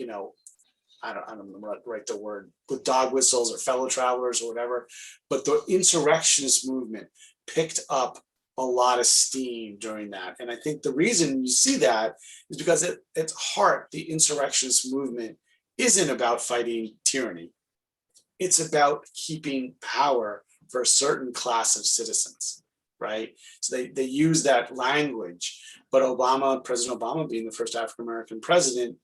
I don't know right the word, with dog whistles or fellow travelers or whatever. But the insurrectionist movement picked up a lot of steam during that. And I think the reason you see that is because at its heart, the insurrectionist movement isn't about fighting tyranny. It's about keeping power for a certain class of citizens, right? So they use that language. But President Obama being the first African-American president,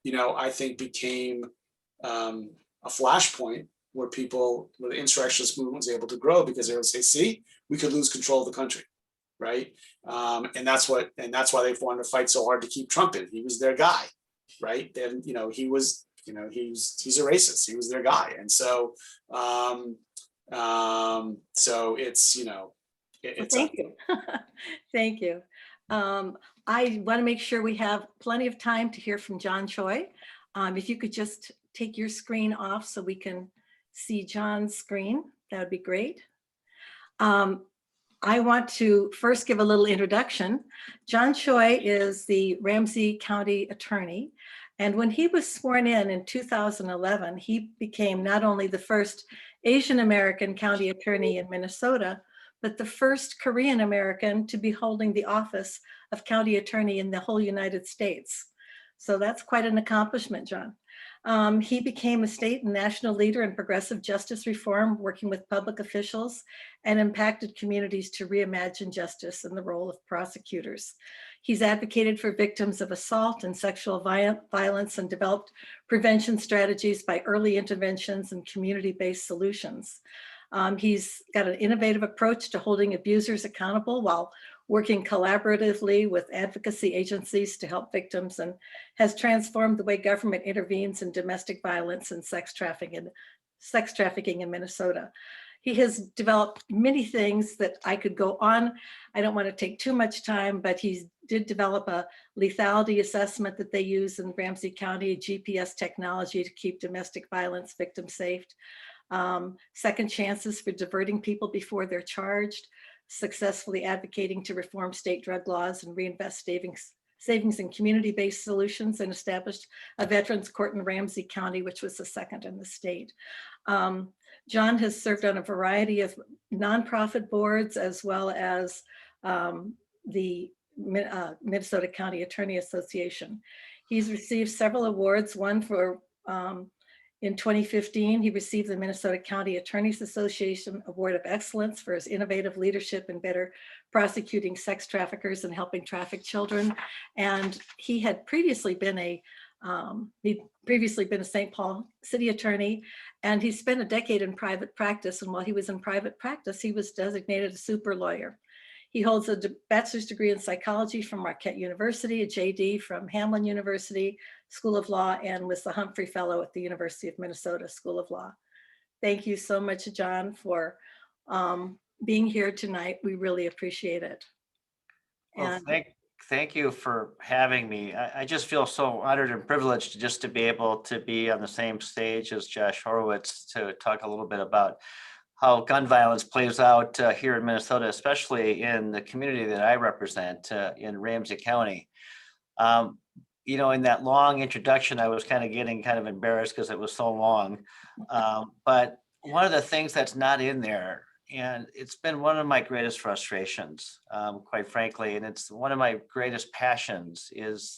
I think became a flashpoint where the insurrectionist movement was able to grow, because they would say, see, we could lose control of the country, right? And that's why they've wanted to fight so hard to keep Trump in. He was their guy, right? Then, he's a racist. He was their guy. And so, so it's, it's. Thank you. Thank you. I want to make sure we have plenty of time to hear from John Choi. If you could just take your screen off so we can see John's screen, that would be great. I want to first give a little introduction. John Choi is the Ramsey County Attorney. And when he was sworn in 2011, he became not only the first Asian American county attorney in Minnesota, but the first Korean American to be holding the office of county attorney in the whole United States. So that's quite an accomplishment, John. He became a state and national leader in progressive justice reform, working with public officials, and impacted communities to reimagine justice and the role of prosecutors. He's advocated for victims of assault and sexual violence and developed prevention strategies by early interventions and community-based solutions. He's got an innovative approach to holding abusers accountable while working collaboratively with advocacy agencies to help victims, and has transformed the way government intervenes in domestic violence and sex trafficking in Minnesota. He has developed many things that I could go on. I don't want to take too much time, but he did develop a lethality assessment that they use in Ramsey County, GPS technology to keep domestic violence victims safe. Second chances for diverting people before they're charged, successfully advocating to reform state drug laws and reinvest savings and community-based solutions, and established a veterans court in Ramsey County, which was the second in the state. John has served on a variety of nonprofit boards, as well as the Minnesota County Attorney Association. He's received several awards, one for in 2015, he received the Minnesota County Attorneys Association Award of Excellence for his innovative leadership in better prosecuting sex traffickers and helping trafficked children. And he had previously been a St. Paul city attorney, and he spent a decade in private practice. And while he was in private practice, he was designated a super lawyer. He holds a bachelor's degree in psychology from Marquette University, a JD from Hamline University School of Law, and was the Humphrey Fellow at the University of Minnesota School of Law. Thank you so much, John, for being here tonight. We really appreciate it. Well, thank you for having me. I just feel so honored and privileged just to be able to be on the same stage as Josh Horwitz to talk a little bit about how gun violence plays out here in Minnesota, especially in the community that I represent in Ramsey County. You know, in that long introduction, I was getting embarrassed because it was so long. But one of the things that's not in there, and it's been one of my greatest frustrations, quite frankly, and it's one of my greatest passions, is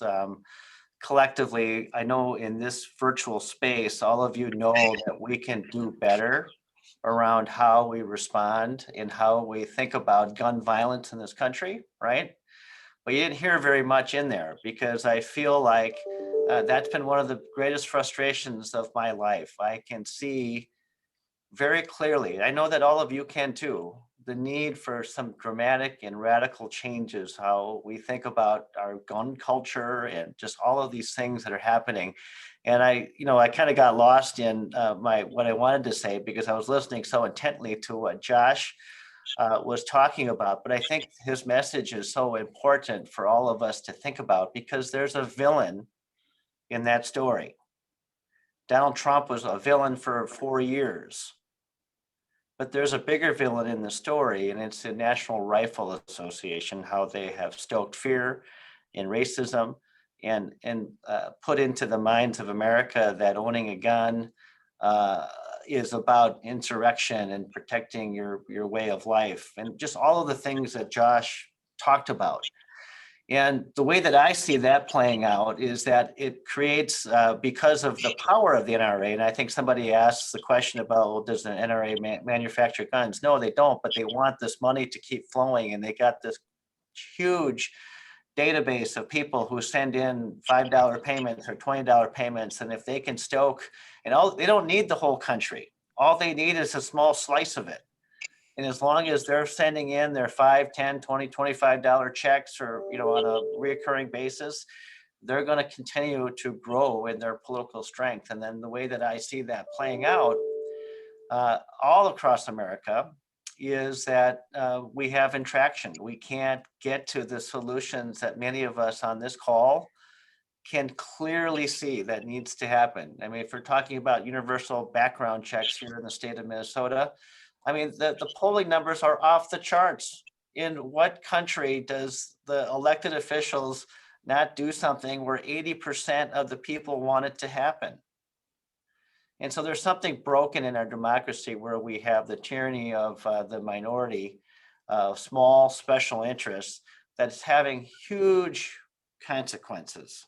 collectively, I know in this virtual space, all of you know that we can do better around how we respond and how we think about gun violence in this country, right? But you didn't hear very much in there, because I feel like that's been one of the greatest frustrations of my life. I can see very clearly, I know that all of you can too, the need for some dramatic and radical changes, how we think about our gun culture and just all of these things that are happening. And I kind of got lost in what I wanted to say, because I was listening so intently to what Josh was talking about. But I think his message is so important for all of us to think about, because there's a villain in that story. Donald Trump was a villain for 4 years. But there's a bigger villain in the story, and it's the National Rifle Association, how they have stoked fear and racism and put into the minds of America that owning a gun is about insurrection and protecting your way of life, and just all of the things that Josh talked about. And the way that I see that playing out is that it creates, because of the power of the NRA, and I think somebody asked the question about, well, does the NRA manufacture guns? No, they don't, but they want this money to keep flowing, and they got this huge database of people who send in $5 payments or $20 payments, and if they can stoke, they don't need the whole country. All they need is a small slice of it. And as long as they're sending in their $5, $10, $20, $25 checks, or on a recurring basis, they're going to continue to grow in their political strength. And then the way that I see that playing out all across America is that we have intraction. We can't get to the solutions that many of us on this call can clearly see that needs to happen. I mean, if we're talking about universal background checks here in the state of Minnesota, I mean, the polling numbers are off the charts. In what country does the elected officials not do something where 80% of the people want it to happen? And so there's something broken in our democracy where we have the tyranny of the minority, small special interests, that's having huge consequences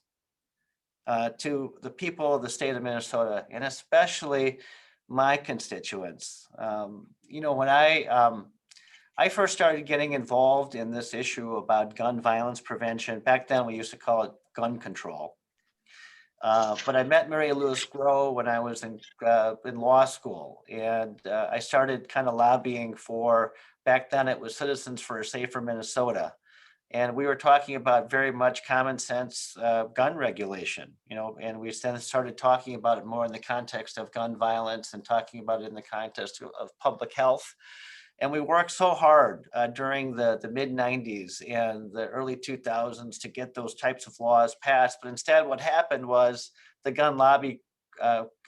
to the people of the state of Minnesota, and especially my constituents. When I first started getting involved in this issue about gun violence prevention, back then we used to call it gun control. But I met Mary Louise Groh when I was in law school, and I started kind of lobbying for, back then it was Citizens for a Safer Minnesota. And we were talking about very much common sense gun regulation, and we then started talking about it more in the context of gun violence and talking about it in the context of public health. And we worked so hard during the mid-90s and the early 2000s to get those types of laws passed. But instead, what happened was the gun lobby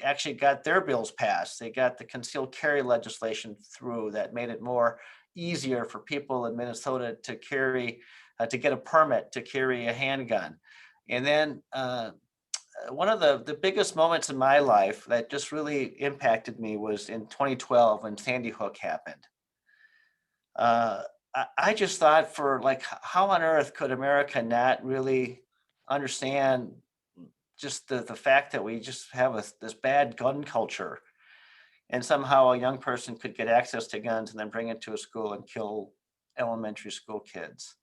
actually got their bills passed. They got the concealed carry legislation through that made it more easier for people in Minnesota to carry to get a permit to carry a handgun. And then one of the biggest moments in my life that just really impacted me was in 2012 when Sandy Hook happened. I just thought, for like, how on earth could America not really understand just the fact that we just have this bad gun culture, and somehow a young person could get access to guns and then bring it to a school and kill elementary school kids.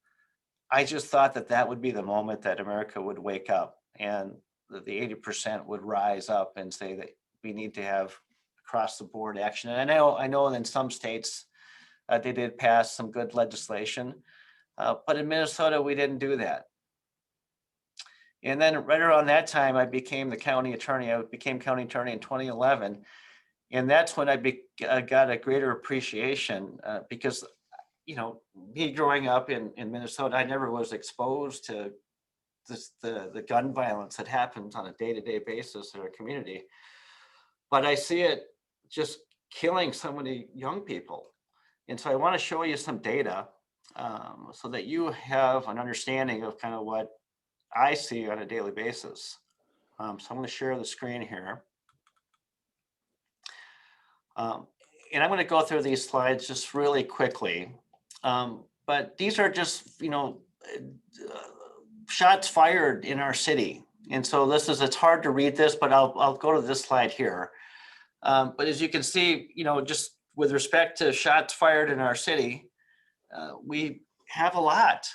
I just thought that would be the moment that America would wake up, and the 80% would rise up and say that we need to have across the board action. And I know in some states they did pass some good legislation, but in Minnesota we didn't do that. And then right around that time, I became the county attorney. I became county attorney in 2011, and that's when I got a greater appreciation because, you know, me growing up in Minnesota, I never was exposed to the gun violence that happens on a day-to-day basis in our community. But I see it just killing so many young people. And so I want to show you some data so that you have an understanding of kind of what I see on a daily basis. So I'm going to share the screen here. And I'm going to go through these slides just really quickly. But these are just, you know, shots fired in our city. And so it's hard to read this, but I'll go to this slide here. But as you can see, you know, just with respect to shots fired in our city, we have a lot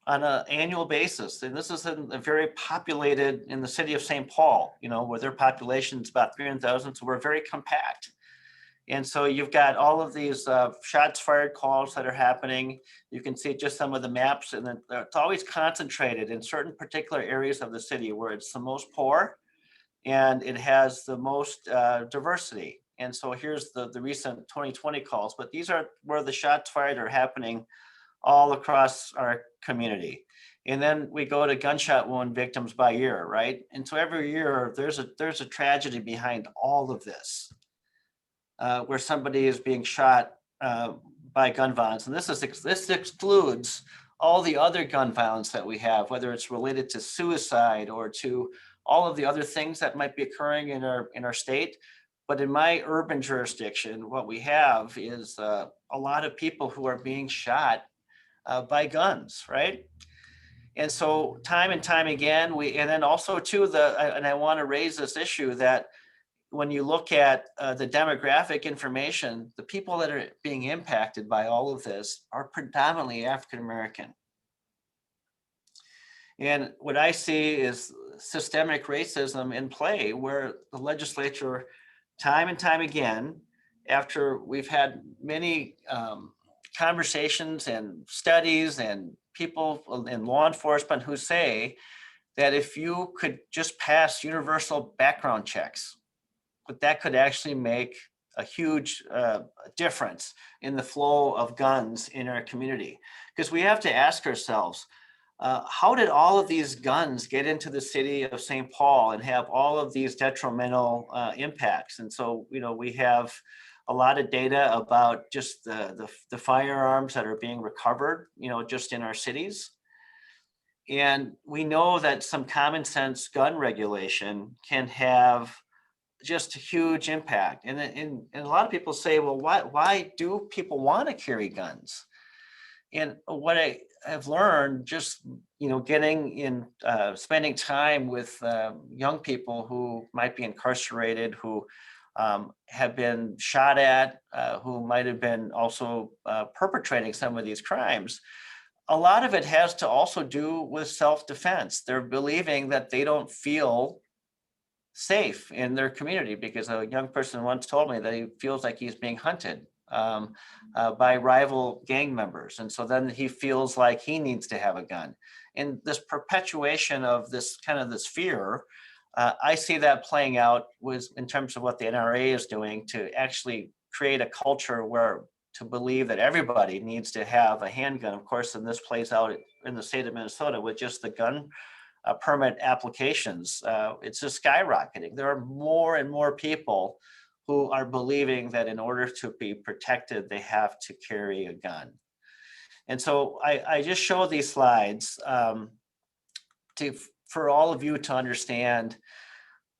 on an annual basis. And this is very populated in the city of St. Paul, you know, where their population is about 300,000. So we're very compact. And so you've got all of these shots fired calls that are happening. You can see just some of the maps, and then it's always concentrated in certain particular areas of the city where it's the most poor and it has the most diversity. And so here's the recent 2020 calls, but these are where the shots fired are happening all across our community. And then we go to gunshot wound victims by year, right? And so every year there's a tragedy behind all of this. Where somebody is being shot by gun violence. And this excludes all the other gun violence that we have, whether it's related to suicide or to all of the other things that might be occurring in our state. But in my urban jurisdiction, what we have is a lot of people who are being shot by guns, right? And so time and time again, and then also too, and I want to raise this issue that when you look at the demographic information, the people that are being impacted by all of this are predominantly African-American. And what I see is systemic racism in play, where the legislature, time and time again, after we've had many conversations and studies and people in law enforcement who say that if you could just pass universal background checks, but that could actually make a huge difference in the flow of guns in our community. Because we have to ask ourselves, how did all of these guns get into the city of St. Paul and have all of these detrimental impacts? And so, you know, we have a lot of data about just the firearms that are being recovered, you know, just in our cities. And we know that some common sense gun regulation can have just a huge impact. And a lot of people say, well, why do people want to carry guns? And what I have learned just, you know, getting in, spending time with young people who might be incarcerated, who have been shot at, who might have been also perpetrating some of these crimes, a lot of it has to also do with self-defense. They're believing that they don't feel safe in their community, because a young person once told me that he feels like he's being hunted by rival gang members. And so then he feels like he needs to have a gun. And this perpetuation of this kind of this fear, I see that playing out in terms of what the NRA is doing to actually create a culture where to believe that everybody needs to have a handgun. Of course, and this plays out in the state of Minnesota with just the gun permit applications. It's just skyrocketing. There are more and more people who are believing that in order to be protected, they have to carry a gun. And so I just show these slides for all of you to understand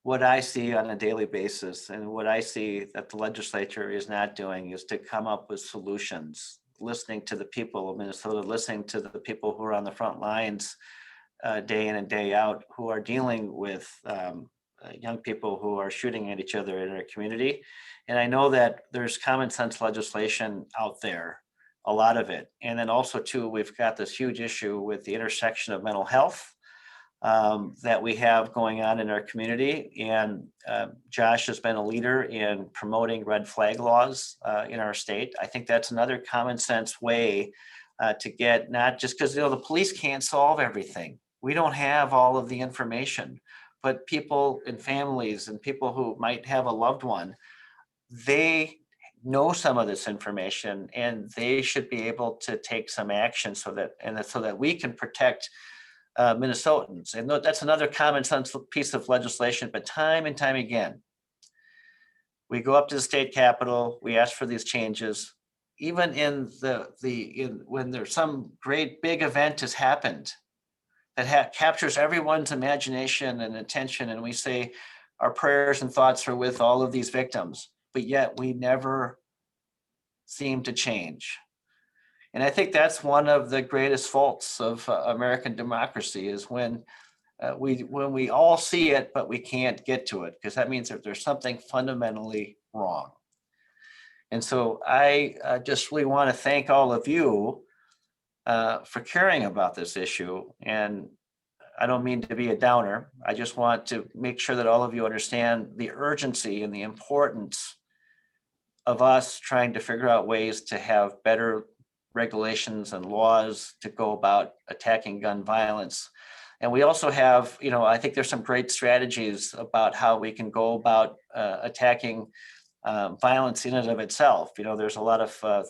what I see on a daily basis, and what I see that the legislature is not doing is to come up with solutions, listening to the people of Minnesota, listening to the people who are on the front lines day in and day out, who are dealing with young people who are shooting at each other in our community. And I know that there's common sense legislation out there, a lot of it. And then also too, we've got this huge issue with the intersection of mental health that we have going on in our community. And Josh has been a leader in promoting red flag laws in our state. I think that's another common sense way to get, not just because the police can't solve everything. We don't have all of the information, but people and families and people who might have a loved one, they know some of this information, and they should be able to take some action so that we can protect Minnesotans. And that's another common sense piece of legislation, but time and time again, we go up to the state capitol, we ask for these changes, even in when there's some great big event has happened that captures everyone's imagination and attention, and we say our prayers and thoughts are with all of these victims, but yet we never seem to change. And I think that's one of the greatest faults of American democracy, is when we all see it, but we can't get to it, because that means that there's something fundamentally wrong. And so I just really want to thank all of you for caring about this issue. And I don't mean to be a downer. I just want to make sure that all of you understand the urgency and the importance of us trying to figure out ways to have better regulations and laws to go about attacking gun violence. And we also have, I think there's some great strategies about how we can go about attacking violence in and of itself. There's a lot of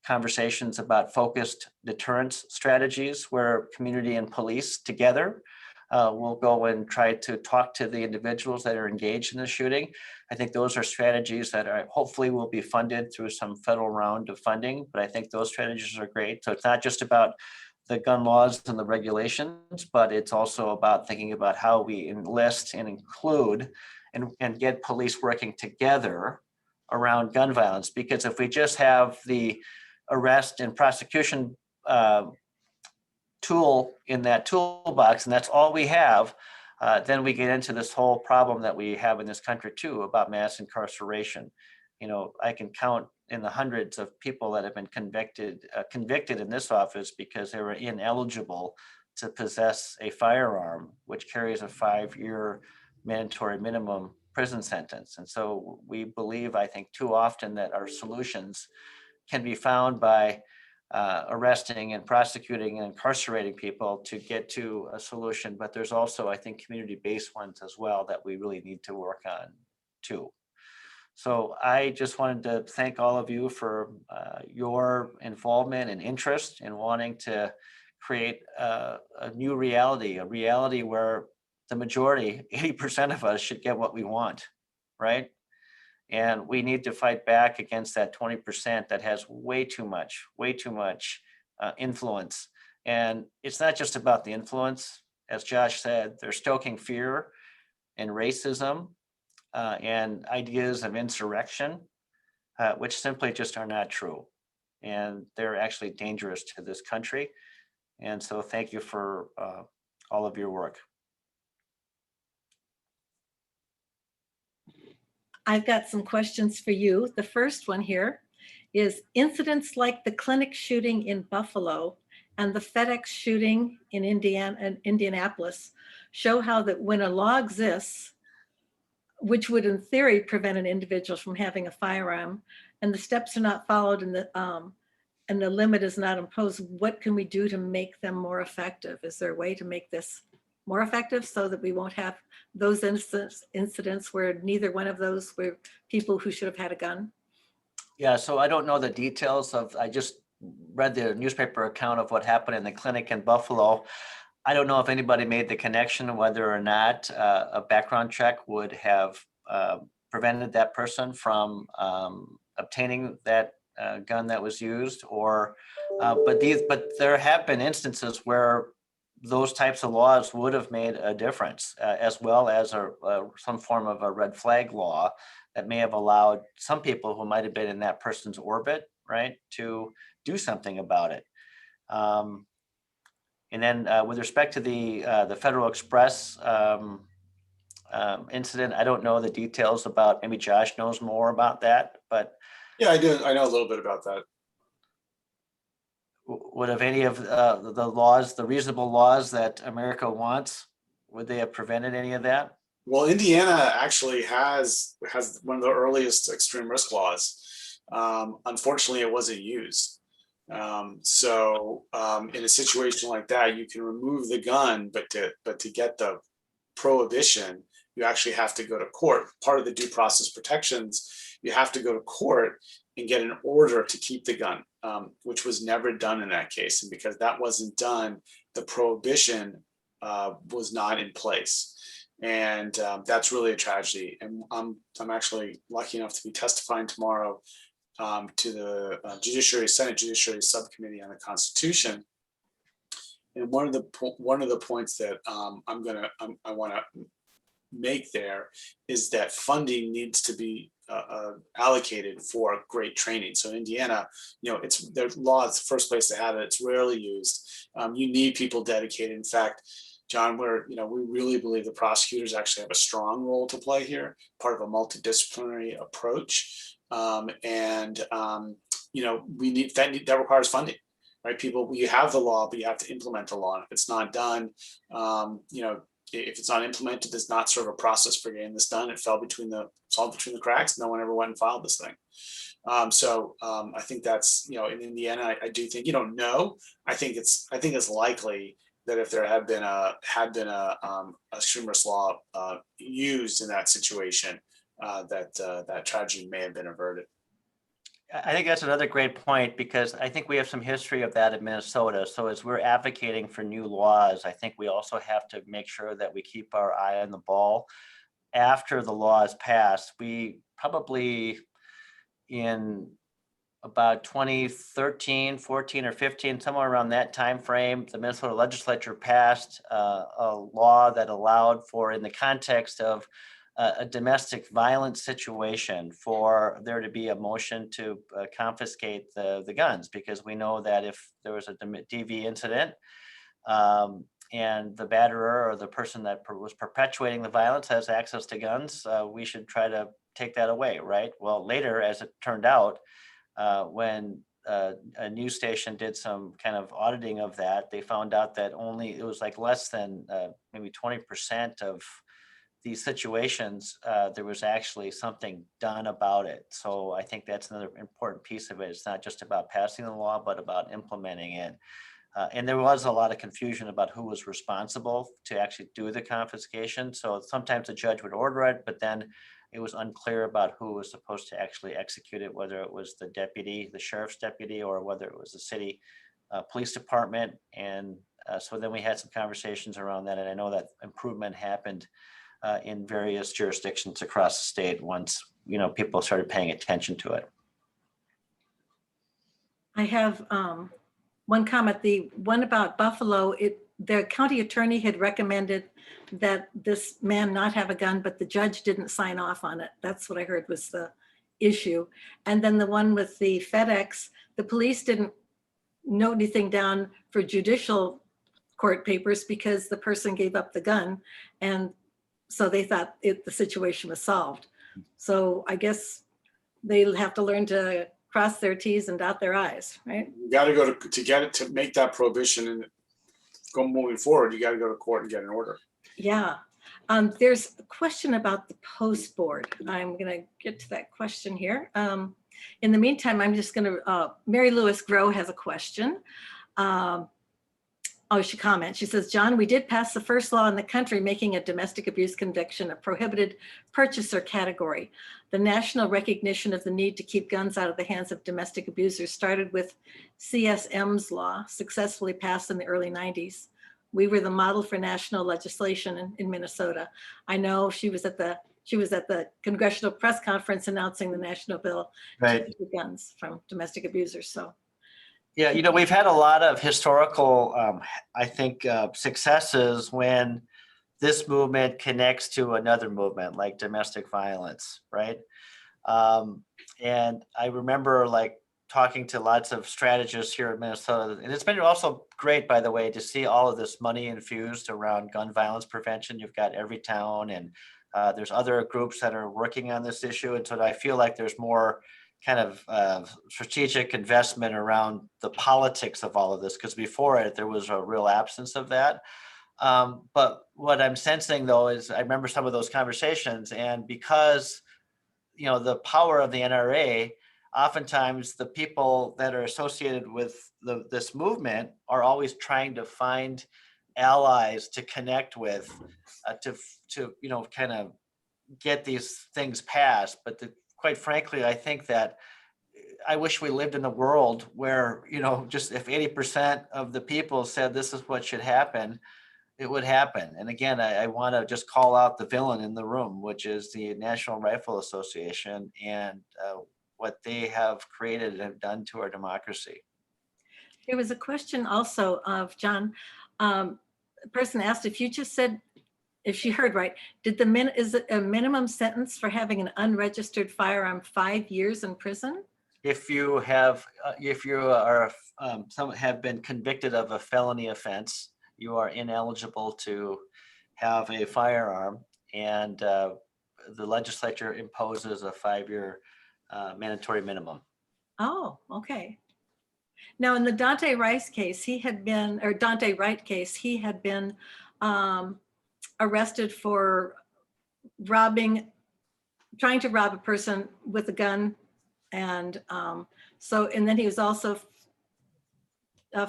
conversations about focused deterrence strategies where community and police together will go and try to talk to the individuals that are engaged in the shooting. I think those are strategies that hopefully will be funded through some federal round of funding, but I think those strategies are great. So it's not just about the gun laws and the regulations, but it's also about thinking about how we enlist and include and get police working together around gun violence. Because if we just have the arrest and prosecution tool in that toolbox, and that's all we have, then we get into this whole problem that we have in this country too, about mass incarceration. I can count in the hundreds of people that have been convicted in this office because they were ineligible to possess a firearm, which carries a 5-year mandatory minimum prison sentence. And so we believe, I think, too often that our solutions can be found by arresting and prosecuting and incarcerating people to get to a solution. But there's also, I think, community-based ones as well that we really need to work on too. So I just wanted to thank all of you for your involvement and interest in wanting to create a new reality, a reality where the majority, 80% of us, should get what we want, right? And we need to fight back against that 20% that has way too much influence. And it's not just about the influence. As Josh said, they're stoking fear and racism and ideas of insurrection, which simply just are not true. And they're actually dangerous to this country. And so thank you for all of your work. I've got some questions for you. The first one here is: incidents like the clinic shooting in Buffalo and the FedEx shooting in Indianapolis show how that when a law exists, which would in theory prevent an individual from having a firearm, and the steps are not followed and the limit is not imposed, what can we do to make them more effective? Is there a way to make this more effective so that we won't have those incidents where neither one of those were people who should have had a gun? Yeah, so I don't know the details I just read the newspaper account of what happened in the clinic in Buffalo. I don't know if anybody made the connection whether or not a background check would have prevented that person from obtaining that gun that was used, or but there have been instances where those types of laws would have made a difference, as well as some form of a red flag law that may have allowed some people who might have been in that person's orbit, right, to do something about it. And then with respect to the Federal Express incident, I don't know the details about, maybe Josh knows more about that, but Yeah, I do. I know a little bit about that. would have any of the laws, the reasonable laws that America wants, would they have prevented any of that? Well, Indiana actually has one of the earliest extreme risk laws. Unfortunately, it wasn't used. So in a situation like that, you can remove the gun, but to get the prohibition, you actually have to go to court. Part of the due process protections, you have to go to court and get an order to keep the gun, which was never done in that case. And because that wasn't done, the prohibition was not in place. And that's really a tragedy. And I'm actually lucky enough to be testifying tomorrow to the Senate Judiciary Subcommittee on the Constitution. And one of the points that I want to make there is that funding needs to be allocated for great training. So in Indiana, it's their law. It's the first place to have it. It's rarely used. You need people dedicated. In fact, John, we really believe the prosecutors actually have a strong role to play here, part of a multidisciplinary approach. We need that requires funding, right? You have the law, but you have to implement the law. And if it's not done, if it's not implemented, there's not sort of a process for getting this done. It fell between the cracks. No one ever went and filed this thing. I think that's, in Indiana, I do think, no, I think it's likely that if there had been a extreme risk law used in that situation, that tragedy may have been averted. I think that's another great point, because I think we have some history of that in Minnesota. So as we're advocating for new laws, I think we also have to make sure that we keep our eye on the ball. After the law is passed, we probably in about 2013, 14 or 15, somewhere around that time frame, the Minnesota legislature passed a law that allowed for, in the context of a domestic violence situation, for there to be a motion to confiscate the guns, because we know that if there was a DV incident and the batterer or the person that was perpetuating the violence has access to guns, we should try to take that away, right? Well, later, as it turned out, when a news station did some kind of auditing of that, they found out that it was like less than maybe 20% of these situations, there was actually something done about it. So I think that's another important piece of it. It's not just about passing the law, but about implementing it. And there was a lot of confusion about who was responsible to actually do the confiscation. So sometimes the judge would order it, but then it was unclear about who was supposed to actually execute it, whether it was the sheriff's deputy, or whether it was the city police department. And so then we had some conversations around that. And I know that improvement happened in various jurisdictions across the state once, people started paying attention to it. I have one comment. The one about Buffalo, the county attorney had recommended that this man not have a gun, but the judge didn't sign off on it. That's what I heard was the issue. And then the one with the FedEx, the police didn't note anything down for judicial court papers because the person gave up the gun. And so they thought the situation was solved. So I guess they'll have to learn to cross their T's and dot their I's, right? You got to go to make that prohibition and go moving forward. You got to go to court and get an order. Yeah. There's a question about the post board. I'm going to get to that question here. In the meantime, I'm just going to, Mary Lewis Grow has a question. She comments, she says, John, we did pass the first law in the country making a domestic abuse conviction a prohibited purchaser category. The national recognition of the need to keep guns out of the hands of domestic abusers started with CSM's law, successfully passed in the early 90s. We were the model for national legislation in Minnesota. I know she was at the She was at the congressional press conference announcing the national bill to Right. keep guns from domestic abusers. So, Yeah, we've had a lot of historical, I think, successes when this movement connects to another movement like domestic violence, right? And I remember like talking to lots of strategists here in Minnesota, and it's been also great, by the way, to see all of this money infused around gun violence prevention. You've got Everytown, and there's other groups that are working on this issue, and so I feel like there's more kind of strategic investment around the politics of all of this, because before it, there was a real absence of that. But what I'm sensing though is I remember some of those conversations, and because the power of the NRA, oftentimes the people that are associated with this movement are always trying to find allies to connect with, to kind of get these things passed. But quite frankly, I think that I wish we lived in a world where, just if 80% of the people said this is what should happen, it would happen. And again, I want to just call out the villain in the room, which is the National Rifle Association and what they have created and have done to our democracy. there was a question also of John. A person asked if you just said, if she heard right, is it a minimum sentence for having an unregistered firearm 5 years in prison? If you have been convicted of a felony offense, you are ineligible to have a firearm, and the legislature imposes a 5-year mandatory minimum. Oh, okay. Now in the Dante Wright case, he had been arrested for trying to rob a person with a gun. And and then he was also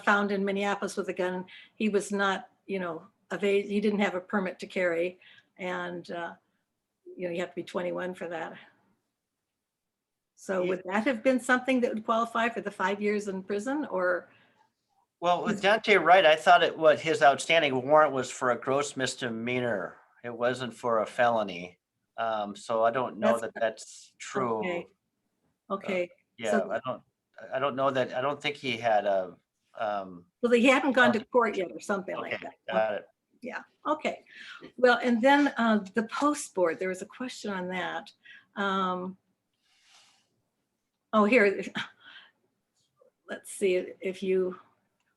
found in Minneapolis with a gun. He was not, he didn't have a permit to carry, and you have to be 21 for that. So would that have been something that would qualify for the 5 years in prison, or? Well, with Dante Wright, I thought what his outstanding warrant was for a gross misdemeanor. It wasn't for a felony. So I don't know that that's true. Okay. Yeah, So, I don't know that. I don't think he had a. well, he hadn't gone to court yet or something like that. Got it. Yeah. Okay. Well, and then the post board, there was a question on that. Oh, here. Let's see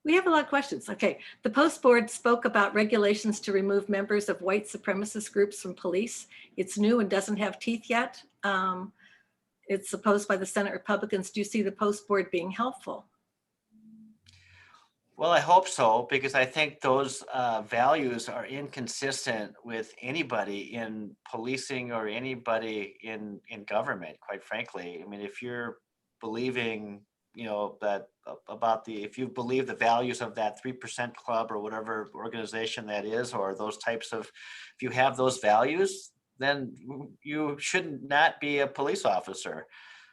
we have a lot of questions. Okay. The post board spoke about regulations to remove members of white supremacist groups from police. It's new and doesn't have teeth yet. It's proposed by the Senate Republicans. Do you see the post board being helpful? Well, I hope so, because I think those values are inconsistent with anybody in policing or anybody in government, quite frankly. I mean, if you're believing, if you believe the values of that 3% club or whatever organization that is, or those types of, if you have those values, then you should not be a police officer.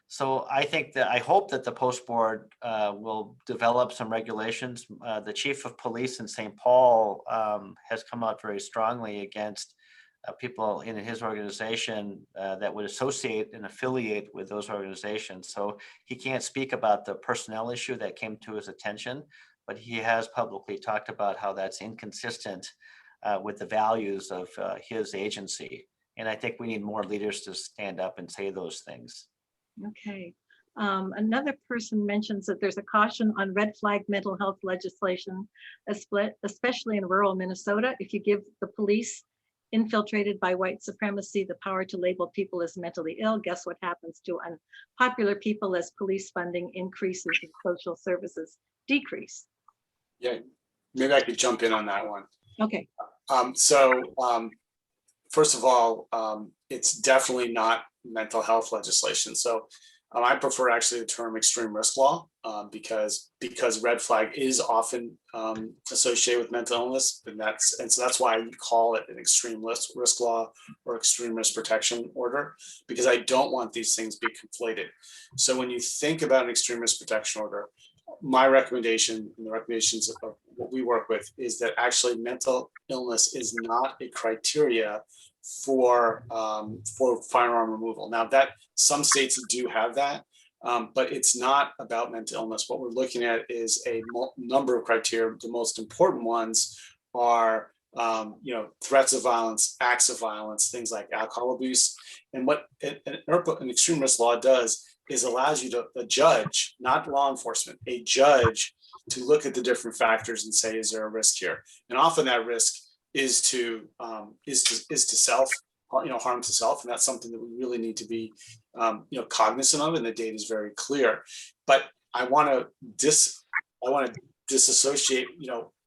So I hope that the post board will develop some regulations. The chief of police in St. Paul has come out very strongly against people in his organization that would associate and affiliate with those organizations. So he can't speak about the personnel issue that came to his attention, but he has publicly talked about how that's inconsistent with the values of his agency. And I think we need more leaders to stand up and say those things. Okay. Another person mentions that there's a caution on red flag mental health legislation, especially in rural Minnesota. If you give the police infiltrated by white supremacy the power to label people as mentally ill, guess what happens to unpopular people as police funding increases and social services decrease? Yeah, maybe I could jump in on that one. Okay. First of all, it's definitely not mental health legislation. So I prefer actually the term extreme risk law because red flag is often associated with mental illness, and so that's why we call it an extreme risk law or extreme risk protection order, because I don't want these things to be conflated. So when you think about an extreme risk protection order, my recommendation and the recommendations of what we work with is that actually mental illness is not a criteria for firearm removal. Now that some states do have that, but it's not about mental illness. What we're looking at is a number of criteria. The most important ones are, threats of violence, acts of violence, things like alcohol abuse. And what an extreme risk law does is allows you to, a judge, not law enforcement, a judge to look at the different factors and say, is there a risk here? And often that risk is to self, harm to self, and that's something that we really need to be, cognizant of, and the data is very clear. But I want to disassociate.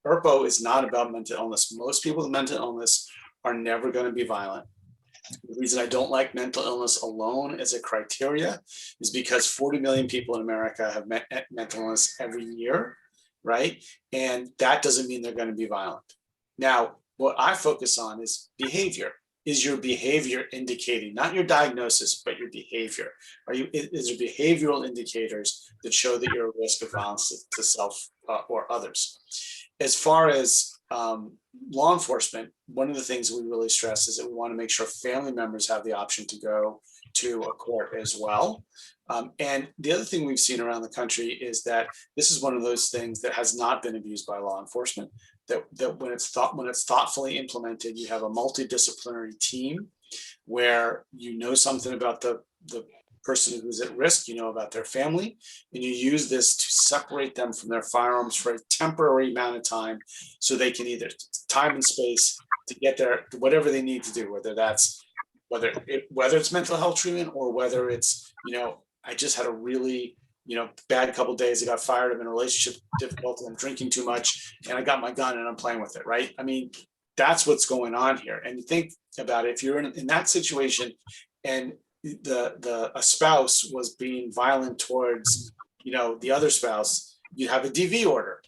ERPO is not about mental illness. Most people with mental illness are never going to be violent. The reason I don't like mental illness alone as a criteria is because 40 million people in America have mental illness every year, right? And that doesn't mean they're going to be violent. Now, what I focus on is behavior. Is your behavior indicating, not your diagnosis, but your behavior? Is there behavioral indicators that show that you're at risk of violence to self or others? As far as law enforcement, one of the things we really stress is that we want to make sure family members have the option to go to a court as well. And the other thing we've seen around the country is that this is one of those things that has not been abused by law enforcement. That when it's thoughtfully implemented, you have a multidisciplinary team where you know something about the person who's at risk, about their family, and you use this to separate them from their firearms for a temporary amount of time, so they can either time and space to get their whatever they need to do, whether it's mental health treatment or whether it's, I just had a really bad couple of days. I got fired. I'm in a relationship difficulty. I'm drinking too much, and I got my gun and I'm playing with it. Right? I mean, that's what's going on here. And you think about it, if you're in that situation, and a spouse was being violent towards the other spouse, you have a DV order.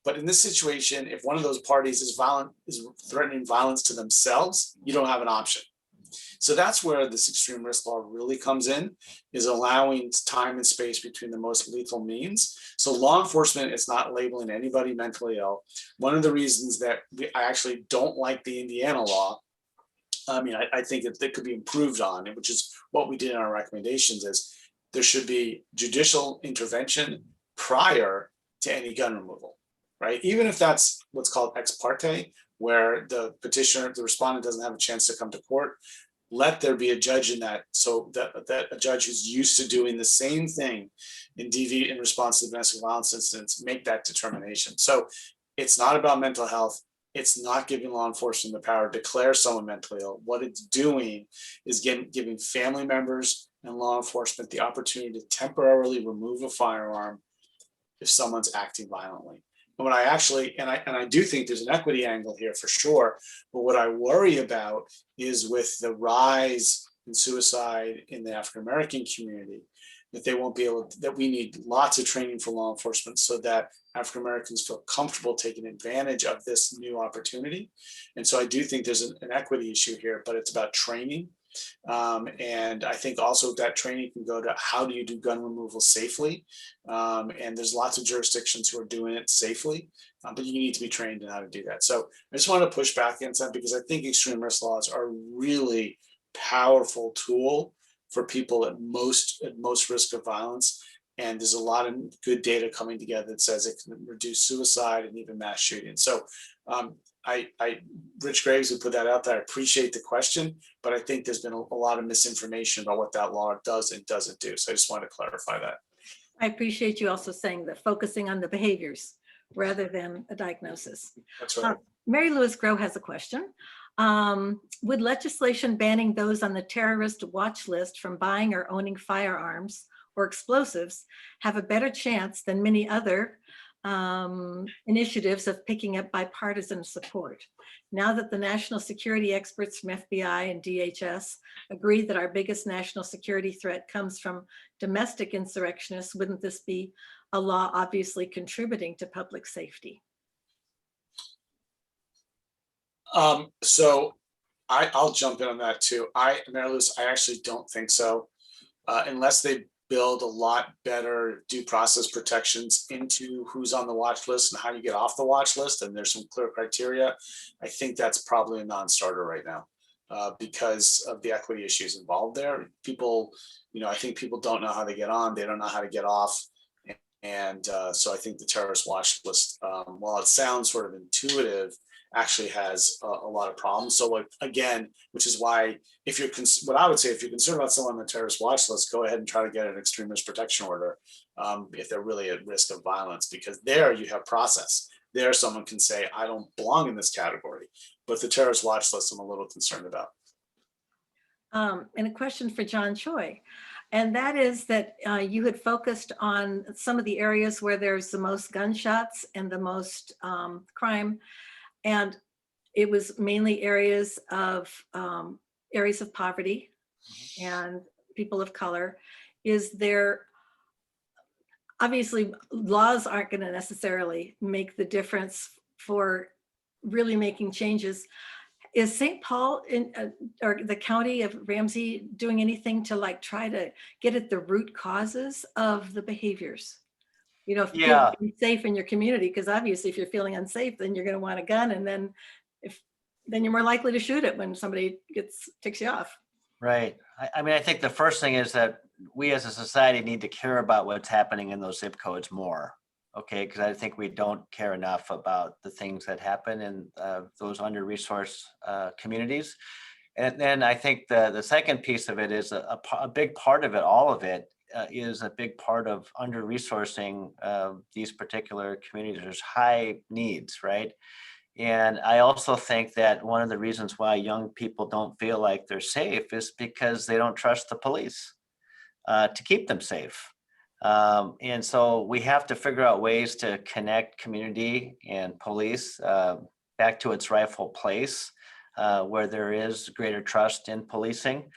But in this situation, if one of those parties is threatening violence to themselves, you don't have an option. So that's where this extreme risk law really comes in, is allowing time and space between the most lethal means. So law enforcement is not labeling anybody mentally ill. One of the reasons that I actually don't like the Indiana law, I think that could be improved on, which is what we did in our recommendations, is there should be judicial intervention prior to any gun removal, right? Even if that's what's called ex parte, where the petitioner, the respondent, doesn't have a chance to come to court. Let there be a judge in that, so that a judge who's used to doing the same thing in DV in response to domestic violence incidents make that determination. So it's not about mental health. It's not giving law enforcement the power to declare someone mentally ill. What it's doing is giving family members and law enforcement the opportunity to temporarily remove a firearm if someone's acting violently. And what I do think there's an equity angle here for sure, but what I worry about is with the rise in suicide in the African-American community, that they won't be able to, that we need lots of training for law enforcement so that African-Americans feel comfortable taking advantage of this new opportunity. And so I do think there's an equity issue here, but it's about training. And I think also that training can go to how do you do gun removal safely? And there's lots of jurisdictions who are doing it safely, but you need to be trained in how to do that. So I just want to push back against that, because I think extreme risk laws are a really powerful tool for people at most risk of violence. And there's a lot of good data coming together that says it can reduce suicide and even mass shooting. So Rich Graves, who put that out there, I appreciate the question, but I think there's been a lot of misinformation about what that law does and doesn't do. So I just wanted to clarify that. I appreciate you also saying that focusing on the behaviors rather than a diagnosis. That's right. Mary Louise Groh has a question. Would legislation banning those on the terrorist watch list from buying or owning firearms or explosives have a better chance than many other initiatives of picking up bipartisan support? Now that the national security experts from FBI and DHS agree that our biggest national security threat comes from domestic insurrectionists, wouldn't this be a law obviously contributing to public safety? So I'll jump in on that too. Mary Louise, I actually don't think so. Unless they build a lot better due process protections into who's on the watch list and how you get off the watch list, and there's some clear criteria, I think that's probably a non-starter right now. because of the equity issues involved there. People, I think people don't know how to get on, they don't know how to get off. And so I think the terrorist watch list, while it sounds sort of intuitive, actually has a lot of problems. So like, again, which is why if you're, what I would say, if you're concerned about someone on the terrorist watch list, go ahead and try to get an extremist protection order if they're really at risk of violence, because there you have process. There someone can say, I don't belong in this category, but the terrorist watch list I'm a little concerned about. And a question for John Choi. And that is that you had focused on some of the areas where there's the most gunshots and the most crime. And it was mainly areas of poverty and people of color. Is there, obviously laws aren't going to necessarily make the difference for really making changes. Is St. Paul or the county of Ramsey doing anything to like try to get at the root causes of the behaviors? If you feel safe in your community, because obviously if you're feeling unsafe, then you're going to want a gun, and then you're more likely to shoot it when somebody ticks you off. Right. I mean, I think the first thing is that we as a society need to care about what's happening in those zip codes more. Okay, because I think we don't care enough about the things that happen in those under-resourced communities. And then I think the second piece of it is a big part of it, all of it, is a big part of under-resourcing these particular communities. There's high needs, right? And I also think that one of the reasons why young people don't feel like they're safe is because they don't trust the police to keep them safe. And so we have to figure out ways to connect community and police back to its rightful place where there is greater trust in policing.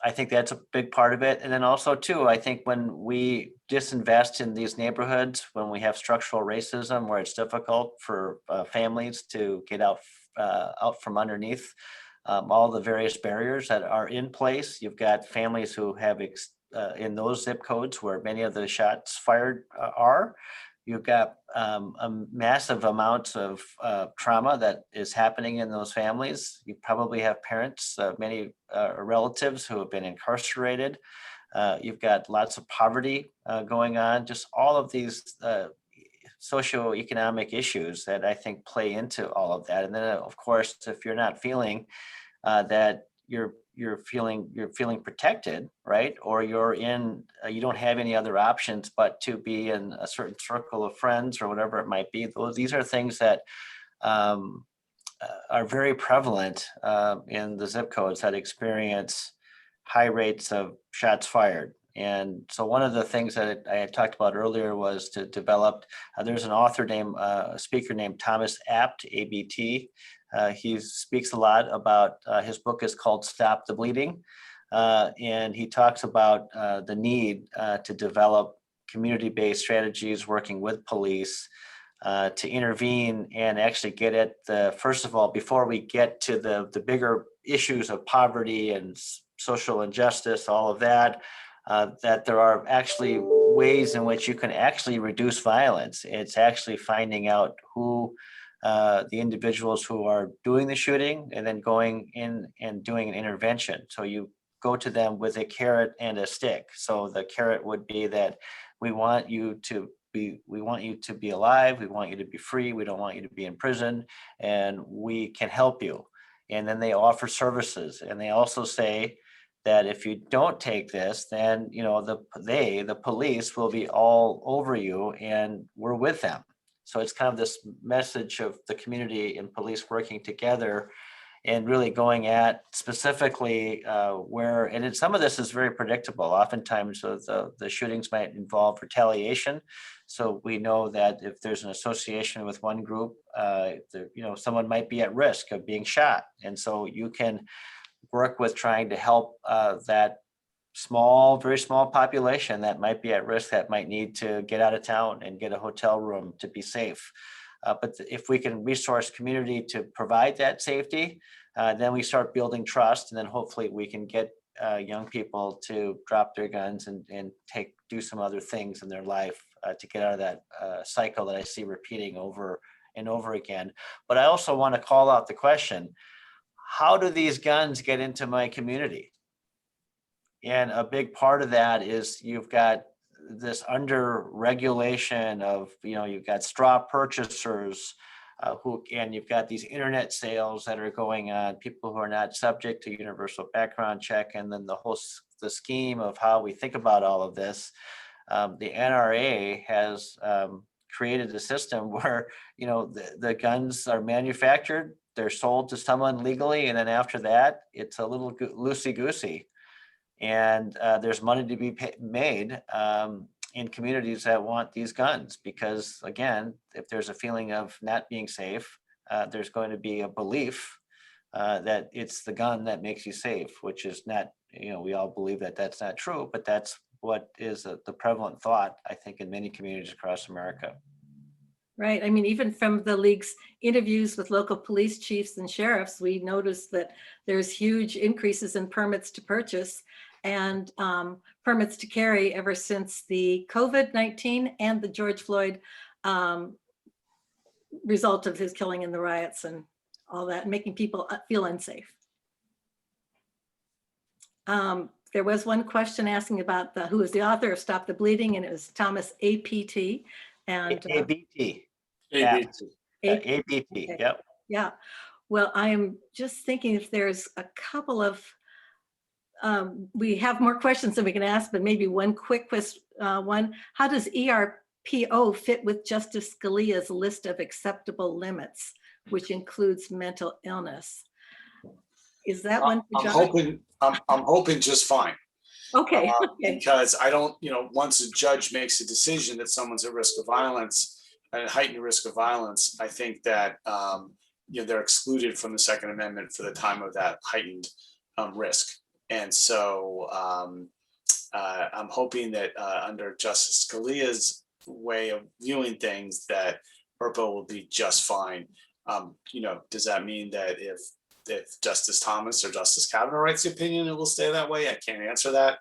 I think that's a big part of it. And then also too, I think when we disinvest in these neighborhoods, when we have structural racism, where it's difficult for families to get out from underneath all the various barriers that are in place, you've got families who have in those zip codes where many of the shots fired are, you've got a massive amounts of trauma that is happening in those families. You probably have parents, many relatives who have been incarcerated. You've got lots of poverty going on, just all of these socioeconomic issues that I think play into all of that. And then of course, if you're not feeling that you're feeling protected, right? Or you don't have any other options but to be in a certain circle of friends or whatever it might be. These are things that are very prevalent in the zip codes that experience high rates of shots fired. And so one of the things that I had talked about earlier was to develop, there's an author named, a speaker named Thomas Abt, ABT. He speaks a lot about, his book is called Stop the Bleeding. And he talks about the need to develop community-based strategies working with police to intervene and actually get at first of all, before we get to the bigger issues of poverty and social injustice, all of that, that there are actually ways in which you can actually reduce violence. It's actually finding out who the individuals who are doing the shooting and then going in and doing an intervention. So you go to them with a carrot and a stick. So the carrot would be that we want you to be alive. We want you to be free. We don't want you to be in prison, and we can help you. And then they offer services. And they also say that if you don't take this, then the police will be all over you, and we're with them. So it's kind of this message of the community and police working together and really going at specifically and some of this is very predictable. Oftentimes the shootings might involve retaliation. So we know that if there's an association with one group, someone might be at risk of being shot. And so you can work with trying to help that very small population that might be at risk, that might need to get out of town and get a hotel room to be safe. But if we can resource community to provide that safety, then we start building trust, and then hopefully we can get young people to drop their guns and do some other things in their life to get out of that cycle that I see repeating over and over again. But I also want to call out the question: how do these guns get into my community? And a big part of that is you've got this under regulation of, you've got straw purchasers and you've got these internet sales that are going on, people who are not subject to universal background check. And then the scheme of how we think about all of this, the NRA has created a system where, the guns are manufactured, they're sold to someone legally. And then after that, it's a little loosey-goosey. And there's money to be made in communities that want these guns, because again, if there's a feeling of not being safe, there's going to be a belief that it's the gun that makes you safe, which is not, we all believe that that's not true, but that's what is the prevalent thought, I think, in many communities across America. Right. I mean, even from the league's interviews with local police chiefs and sheriffs, we noticed that there's huge increases in permits to purchase and permits to carry ever since the COVID-19 and the George Floyd result of his killing in the riots and all that, making people feel unsafe. There was one question asking about who was the author of Stop the Bleeding, and it was Thomas APT. And ABT. ABT. ABT, Okay. yep. Yeah, well, I am just thinking if there's a couple of, we have more questions than we can ask, but maybe one quick one. How does ERPO fit with Justice Scalia's list of acceptable limits, which includes mental illness? Is that one for Josh? I'm hoping just fine. Okay. Okay. Because I don't, once a judge makes a decision that someone's at risk of violence, and heightened risk of violence, I think that they're excluded from the Second Amendment for the time of that heightened risk. And so I'm hoping that under Justice Scalia's way of viewing things, that ERPO will be just fine. Does that mean that if Justice Thomas or Justice Kavanaugh writes the opinion, it will stay that way? I can't answer that.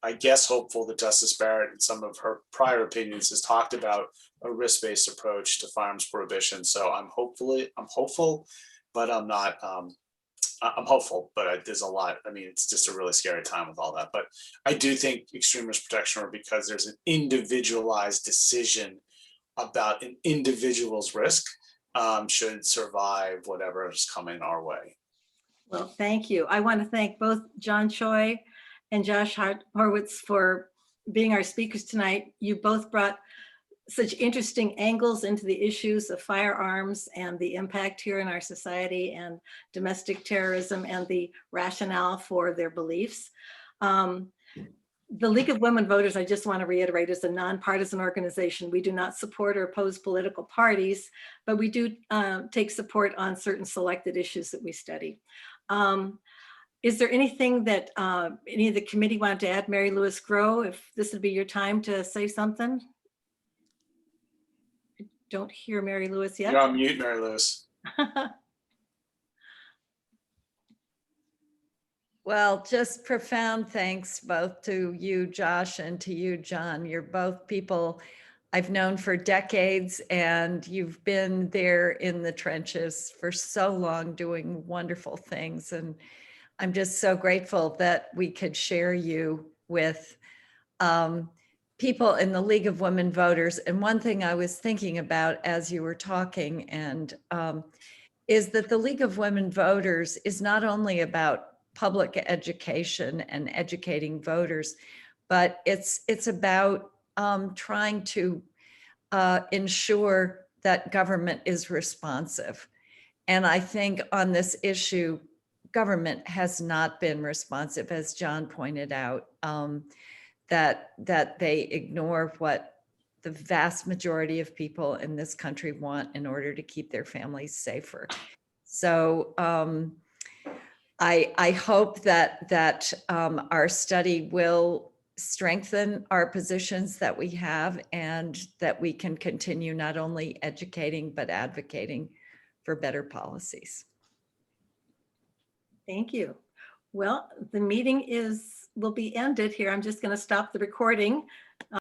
I guess, hopeful that Justice Barrett in some of her prior opinions has talked about a risk-based approach to firearms prohibition. So I'm hopeful, but I'm not, I'm hopeful, but there's a lot. I mean, it's just a really scary time with all that. But I do think extreme risk protection, because there's an individualized decision about an individual's risk, should survive whatever is coming our way. Well, thank you. I want to thank both John Choi and Josh Horwitz for being our speakers tonight. You both brought such interesting angles into the issues of firearms and the impact here in our society and domestic terrorism and the rationale for their beliefs. The League of Women Voters, I just want to reiterate, is a nonpartisan organization. We do not support or oppose political parties, but we do take support on certain selected issues that we study. Is there anything that any of the committee wanted to add? Mary Louise Groh, if this would be your time to say something? I don't hear Mary Louise yet. You're on mute, Mary Louise. Well, just profound thanks both to you, Josh, and to you, John. You're both people I've known for decades, and you've been there in the trenches for so long doing wonderful things. And I'm just so grateful that we could share you with people in the League of Women Voters. And one thing I was thinking about as you were talking is that the League of Women Voters is not only about public education and educating voters, but it's about trying to ensure that government is responsive. And I think on this issue, government has not been responsive, as John pointed out, that they ignore what the vast majority of people in this country want in order to keep their families safer. So I hope that our study will strengthen our positions that we have, and that we can continue not only educating, but advocating for better policies. Thank you. Well, the meeting will be ended here. I'm just going to stop the recording.